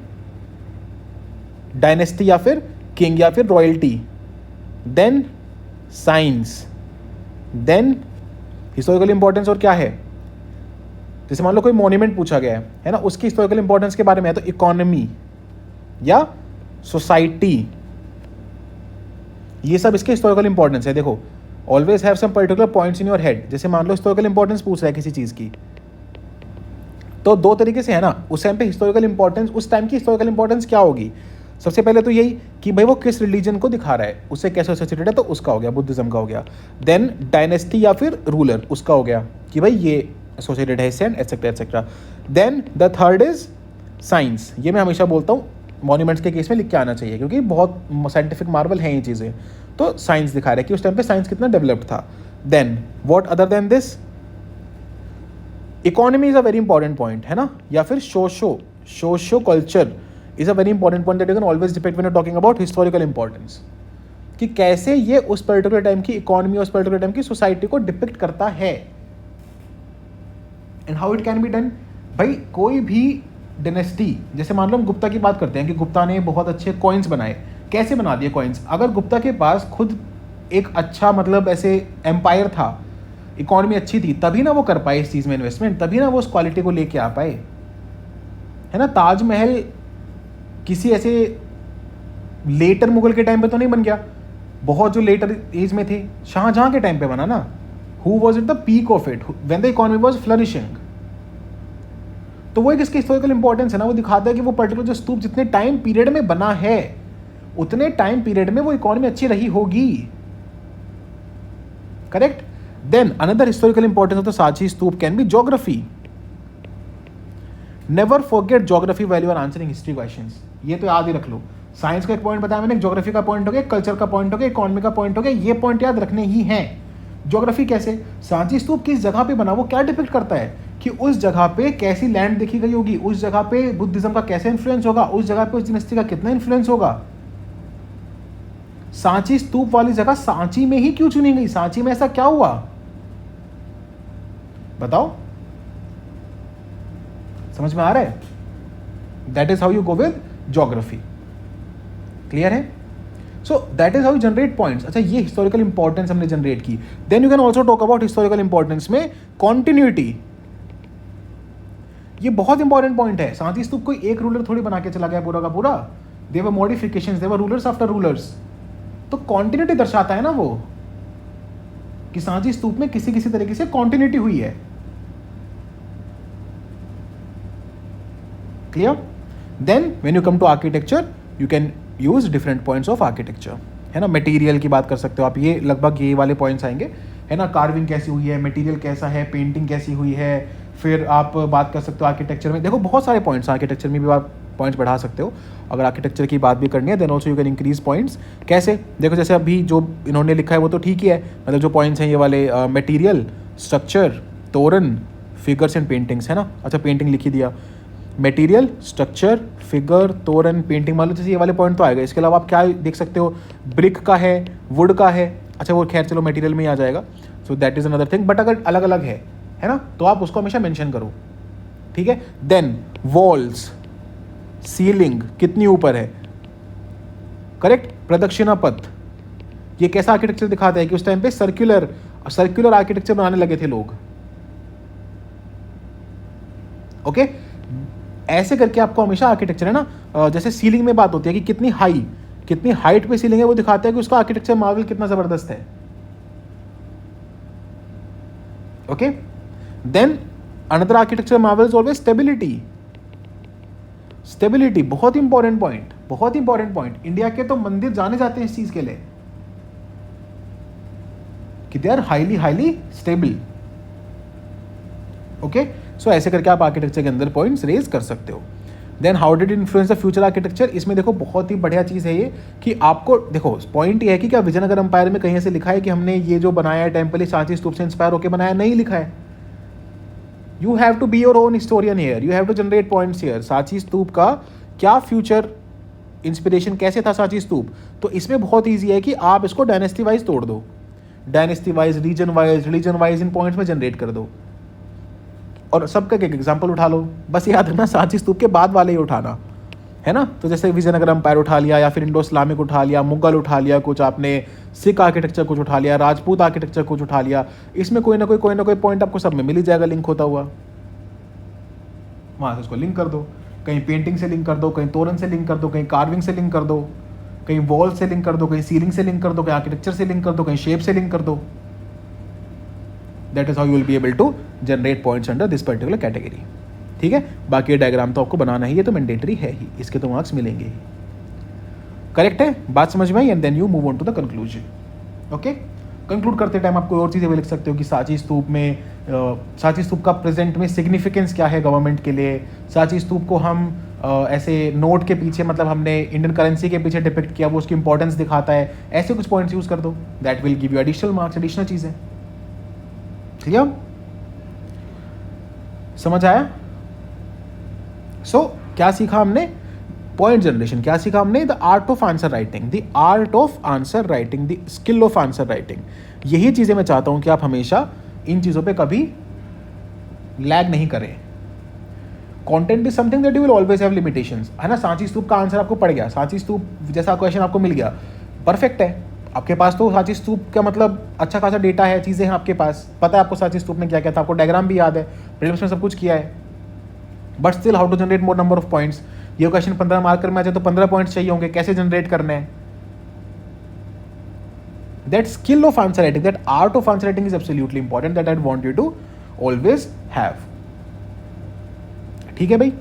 डायनेस्टी या फिर किंग या फिर royalty, then science, then historical importance. और क्या है? जैसे मान लो कोई मॉन्यूमेंट पूछा गया है ना, उसकी हिस्टोरिकल इंपॉर्टेंस के बारे में है तो इकोनॉमी या सोसाइटी, ये सब इसके हिस्टोरिकल इंपॉर्टेंस है. देखो, always have some particular points in your head. जैसे मान लो हिस्टोरिकल इंपॉर्टेंस पूछ रहा है किसी चीज़ की, तो दो तरीके से है ना. उस टाइम पे हिस्टोरिकल इंपॉर्टेंस, उस टाइम की हिस्टोरिकल इंपॉर्टेंस क्या होगी? सबसे पहले तो यही कि भाई वो किस रिलीजन को दिखा रहा है, उससे कैसे एसोसिएटेड है, तो उसका हो गया, बुद्धिज्म का हो गया. देन डायनेस्टी या फिर रूलर, उसका हो गया कि भाई ये एसोसिएटेड है इससे, etcetera etcetera. Then the third is science. ये मैं हमेशा बोलता हूँ मॉन्यूमेंट्स के केस में लिख के आना चाहिए, क्योंकि बहुत साइंटिफिक मार्वल हैं ये चीज़ें. तो साइंस दिखा रहा है कि उस टाइम पे साइंस कितना डेवलप्ड था. Then what other than this, economy is a very important point, है ना. या फिर socio culture is a very important point that you can always depict when you are talking about historical importance, कि कैसे ये उस particular time की economy, उस पर्टिकुलर टाइम की सोसाइटी को डिपिक्ट करता है. And how it can be done. भाई कोई भी डायनेस्टी, जैसे मान लो हम गुप्ता की बात करते हैं कि गुप्ता ने बहुत अच्छे कॉइन्स बनाए. कैसे बना दिए कॉइन्स? अगर गुप्ता के पास खुद एक अच्छा, मतलब ऐसे एम्पायर था, इकोनॉमी अच्छी थी, तभी ना वो कर पाए इस चीज़ में इन्वेस्टमेंट, तभी ना वो उस क्वालिटी को लेके आ पाए, है ना. ताजमहल किसी ऐसे लेटर मुगल के टाइम पे तो नहीं बन गया, बहुत जो लेटर एज में थे, शाहजहां के टाइम पे बना ना. Who was at the peak of it when the economy was flourishing. तो वो एक इसकी हिस्टोरिकल इंपॉर्टेंस है ना. वो दिखाता है कि वो पर्टिकुलर जो स्तूप जितने टाइम पीरियड में बना है, उतने टाइम पीरियड में वो इकोनॉमी अच्छी रही होगी. Correct. Then another historical importance of the Sanchi stupa can be geography. Never forget geography while you are answering history questions. ये तो याद ही रख लो. साइंस का एक पॉइंट बताया मैंने, ज्योग्राफी का पॉइंट हो गया, कल्चर का पॉइंट हो गया, इकोनॉमी का पॉइंट हो गया. ये पॉइंट याद रखने ही हैं. ज्योग्राफी कैसे? सांची स्तूप किस जगह पे बना, वो क्या डिपिक्ट करता है कि उस जगह पे कैसी लैंड देखी गई होगी, उस जगह पे बुद्धिज्म का कैसे इन्फ्लुएंस होगा, उस जगह पे उस डायनेस्टी का कितना इन्फ्लुएंस होगा. सांची स्तूप वाली जगह सांची में ही क्यों चुनी गई? सांची में ऐसा क्या हुआ, बताओ. समझ में आ रहा है? That is how you go with geography. Clear है? So that is how you generate points. अच्छा, ये हिस्टोरिकल इंपॉर्टेंस हमने जनरेट की. Then you can also talk about historical importance में कॉन्टिन्यूटी. ये बहुत इंपॉर्टेंट पॉइंट है. सांची स्तूप कोई एक रूलर थोड़ी बना के चला गया पूरा का पूरा. देवर मॉडिफिकेशंस, देवर रूलर्स आफ्टर रूलर्स. तो कॉन्टिन्यूटी दर्शाता है ना वो, कि सांची स्तूप में किसी किसी तरीके से कॉन्टिन्यूटी हुई है. Clear? Then when you come to architecture you can use different points of architecture, है ना. मटेरियल की बात कर सकते हो आप, ये लगभग ये वाले पॉइंट्स आएंगे, है ना. कार्विंग कैसी हुई है, मटेरियल कैसा है, पेंटिंग कैसी हुई है. फिर आप बात कर सकते हो आर्किटेक्चर में, देखो बहुत सारे पॉइंट्स. आर्किटेक्चर में भी आप पॉइंट्स बढ़ा सकते हो. अगर आर्किटेक्चर की बात भी करनी है then also you can increase points. कैसे? देखो जैसे अभी जो इन्होंने लिखा है वो तो ठीक ही है, मतलब जो पॉइंट्स हैं ये वाले, मटेरियल, स्ट्रक्चर, तोरण, फिगर्स एंड पेंटिंग्स, है ना. अच्छा, पेंटिंग लिख ही दिया. मटेरियल, स्ट्रक्चर, फिगर, तोरण, पेंटिंग, मान लो जैसे ये वाले पॉइंट तो आएगा. इसके अलावा आप क्या देख सकते हो? ब्रिक का है, वुड का है. अच्छा, वो खैर चलो मटेरियल में ही आ जाएगा, सो that is another thing. But अगर अलग अलग है ना, तो आप उसको हमेशा मेंशन करो. ठीक है. देन वॉल्स, सीलिंग कितनी ऊपर है, करेक्ट. प्रदक्षिणा पथ, ये कैसा आर्किटेक्चर दिखाता है कि उस टाइम पे सर्कुलर आर्किटेक्चर बनाने लगे थे लोग. ओके, ऐसे करके आपको हमेशा आर्किटेक्चर है ना, जैसे सीलिंग में बात होती है कि कितनी हाइट पे सीलिंग है, वो दिखाता है कि उसका आर्किटेक्चर मार्वल कितना जबरदस्त है। Okay, then another architecture marvel is always stability, बहुत इंपॉर्टेंट पॉइंट। इंडिया के तो मंदिर जाने जाते हैं इस चीज के लिए कि they are highly stable. Okay, so ऐसे करके आप आर्किटेक्चर के अंदर पॉइंट्स रेज कर सकते हो। Then how did influence the future architecture, इसमें देखो बहुत ही बढ़िया चीज़ है ये कि आपको देखो पॉइंट ये है कि क्या विजयनगर अंपायर में कहीं ऐसे लिखा है कि हमने ये जो बनाया है टेम्पल सांची स्तूप से इंस्पायर होकर बनाया, नहीं लिखा है। You have to be your own historian here, you have to generate points here. Sanchi stupa का क्या फ्यूचर इंस्पिरेशन कैसे था सांची स्तूप, तो इसमें बहुत ईजी है कि आप इसको डायनेस्टी वाइज तोड़ दो, डायनेस्टी वाइज, रीजन वाइज इन पॉइंट्स में जनरेट कर दो, और सबका एक एग्जाम्पल उठा लो। बस याद रखना सांची स्तूप के बाद वाले ही उठाना है ना। तो जैसे विजयनगर अंपायर उठा लिया, या फिर इंडो इस्लामिक उठा लिया, मुगल उठा लिया, कुछ आपने सिख आर्किटेक्चर कुछ उठा लिया, राजपूत आर्किटेक्चर कुछ उठा लिया, इसमें कोई ना कोई पॉइंट आपको सब में मिल ही जाएगा लिंक होता हुआ। वहाँ से उसको लिंक कर दो, कहीं पेंटिंग से लिंक कर दो, कहीं तोरण से लिंक कर दो, कहीं कार्विंग से लिंक कर दो, कहीं वॉल से लिंक कर दो, कहीं सीलिंग से लिंक कर दो, कहीं आर्किटेक्चर से लिंक कर दो, कहीं शेप से लिंक कर दो। That is how you will be able to generate points under this particular category. ठीक है, बाकी ये डायग्राम तो आपको बनाना ही, ये तो मैंडेटरी है ही, इसके तो मार्क्स मिलेंगे ही। करेक्ट है, बात समझ में आई। And then you move on to the conclusion. Okay, conclude करते टाइम आप कोई और चीज़ें भी लिख सकते हो कि सांची स्तूप में सांची स्तूप का प्रेजेंट में सिग्निफिकेंस क्या है गवर्नमेंट के लिए। सांची स्तूप को हम ऐसे नोट के पीछे, मतलब हमने इंडियन करेंसी के पीछे डिपिक्ट किया, वो उसकी इंपॉर्टेंस दिखाता है, ऐसे कुछ पॉइंट्स यूज कर दो, that will give you additional marks, additional चीज़ें। क्लियर, समझ आया। सो क्या सीखा हमने, पॉइंट जनरेशन। क्या सीखा हमने, the art of answer writing, the art of answer writing, the skill of answer writing. यही चीजें मैं चाहता हूं कि आप हमेशा इन चीजों पे कभी लैग नहीं करें। Content is something that you will always have limitations, है ना। सांची स्तूप का आंसर आपको पड़ गया, सांची स्तूप जैसा क्वेश्चन आपको मिल गया, परफेक्ट है आपके पास। तो सांची स्तूप का मतलब अच्छा खासा डेटा है, चीजें हैं आपके पास, पता है आपको सांची स्तूप में क्या क्या था, आपको डायग्राम भी याद है, प्रीलिम्स में सब कुछ किया है। But still how to generate more number of points, ये क्वेश्चन 15 मार्कर में आ जाए तो 15 पॉइंट्स चाहिए होंगे, कैसे जनरेट करने हैं। That skill of answer writing, that art of answer writing is absolutely important, that I want you to always have. ठीक है भाई,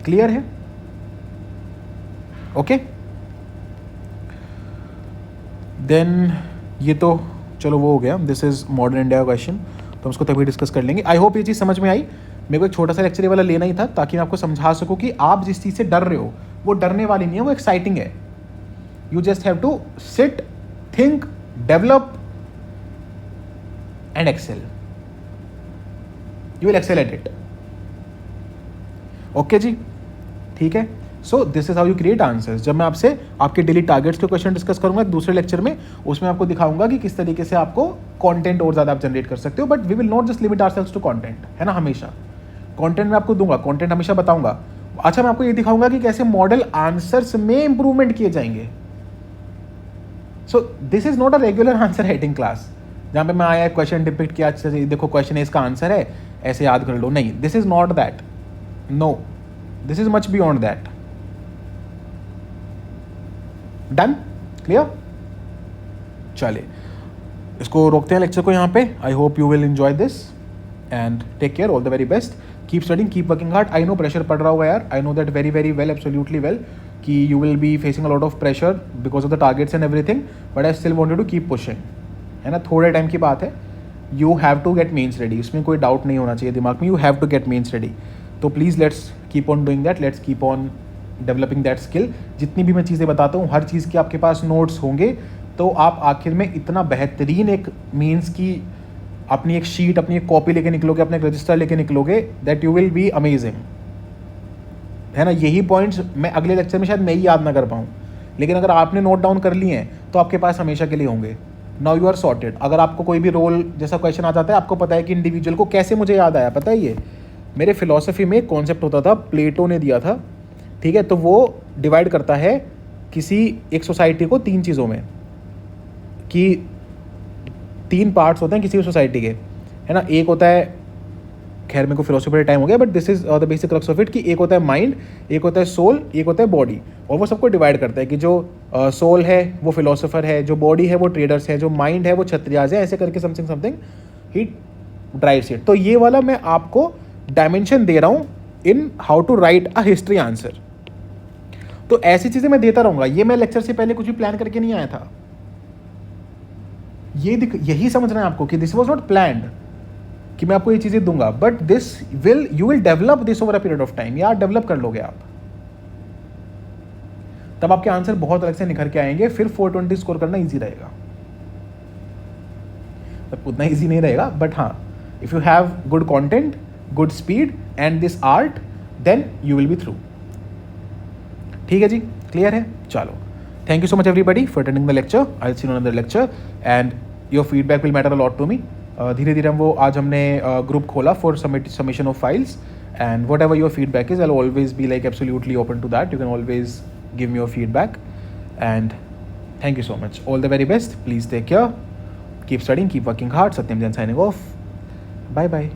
क्लियर है। ओके, देन ये तो चलो वो हो गया, this is modern India question, तो हम उसको तभी डिस्कस कर लेंगे। आई होप ये चीज़ समझ में आई। मेरे को एक छोटा सा लेक्चर वाला लेना ही था ताकि मैं आपको समझा सकूं कि आप जिस चीज़ से डर रहे हो वो डरने वाली नहीं है, वो एक्साइटिंग है। You just have to sit, think, develop and excel, you will excel at it. Okay जी, ठीक है। So this is how you create answers. जब मैं आपसे आपके डेली टारगेट्स के क्वेश्चन डिस्कस करूंगा दूसरे लेक्चर में, उसमें आपको दिखाऊंगा कि किस तरीके से आपको कंटेंट और ज्यादा आप जनरेट कर सकते हो। But we will not just limit ourselves to content, है ना। हमेशा कंटेंट मैं आपको दूंगा, कंटेंट हमेशा बताऊंगा। अच्छा, मैं आपको ये दिखाऊंगा कि कैसे मॉडल आंसर्स में इंप्रूवमेंट किए जाएंगे। सो this is not a regular answer writing class जहां पे मैं आया क्वेश्चन डिपिक्ट किया, अच्छा देखो क्वेश्चन है, इसका आंसर है, ऐसे याद कर लो। नहीं, this is not that, no, this is much beyond that. Done, clear. चलिए इसको रोकते हैं लेक्चर को यहाँ पे। I hope you will enjoy this and take care, all the very best, keep studying, keep working hard. I know pressure पड़ रहा होगा यार, I know that very very well, absolutely well, कि you will be facing a lot of pressure because of the targets and everything, but I still want you to keep pushing, है ना। थोड़े time की बात है, you have to get mains ready, इसमें कोई doubt नहीं होना चाहिए दिमाग में, you have to get mains ready. तो please let's keep on doing that, let's keep on developing that skill. जितनी भी मैं चीज़ें बताता हूँ हर चीज़ के आपके पास नोट्स होंगे, तो आप आखिर में इतना बेहतरीन एक मीन्स की अपनी एक शीट, अपनी एक कॉपी लेके निकलोगे, अपने एक रजिस्टर लेके निकलोगे, that you will be amazing, है ना। यही पॉइंट्स मैं अगले लेक्चर में शायद मैं ही याद ना कर पाऊँ, लेकिन अगर आपने नोट डाउन कर लिए हैं तो आपके पास हमेशा के लिए होंगे। Now you are sorted. अगर आपको कोई भी रोल जैसा क्वेश्चन आ जाता है, आपको पता है कि इंडिविजुअल को कैसे, मुझे याद आया, पता है ये मेरे फिलॉसफी में एक कॉन्सेप्ट होता था, प्लेटो ने दिया था, ठीक है। तो वो डिवाइड करता है किसी एक सोसाइटी को 3 चीज़ों में, कि 3 पार्ट्स होते हैं किसी भी सोसाइटी के, है ना। एक होता है खैर मेरे को फिलोसफी टाइम हो गया, but this is the basic crux of it कि एक होता है माइंड, एक होता है सोल, एक होता है बॉडी, और वो सबको डिवाइड करता है कि जो सोल है वो फिलोसोफर है, जो बॉडी है वो ट्रेडर्स है, जो माइंड है वो क्षत्रियाज है, ऐसे करके समथिंग समथिंग ही ड्राइव्स इट. तो ये वाला मैं आपको डायमेंशन दे रहा हूँ in how to write a history answer. तो ऐसी चीजें मैं देता रहूंगा. ये मैं लेक्चर से पहले कुछ भी प्लान करके नहीं आया था. यही समझना है आपको कि दिस वॉज नॉट प्लान्ड कि मैं आपको ये चीजें दूंगा, but you will develop this over a period of time. यार डेवलप कर लोगे आप, तब आपके आंसर बहुत अलग से निखर के आएंगे. फिर 420 स्कोर करना ईजी रहेगा. तब उतना ईजी नहीं रहेगा, बट हाँ, if you have good content, good speed and this art, then you will be through. ठीक है जी, क्लियर है. चलो, thank you so much everybody for attending the lecture. I will see you in another lecture and your feedback will matter a lot to me. धीरे धीरे आज हमने group खोला for submission of files, and whatever your feedback is, I will always be like absolutely open to that. You can always give me your feedback, and thank you so much. All the very best. Please take care, keep studying, keep working hard. Satyam Jain signing off. Bye bye.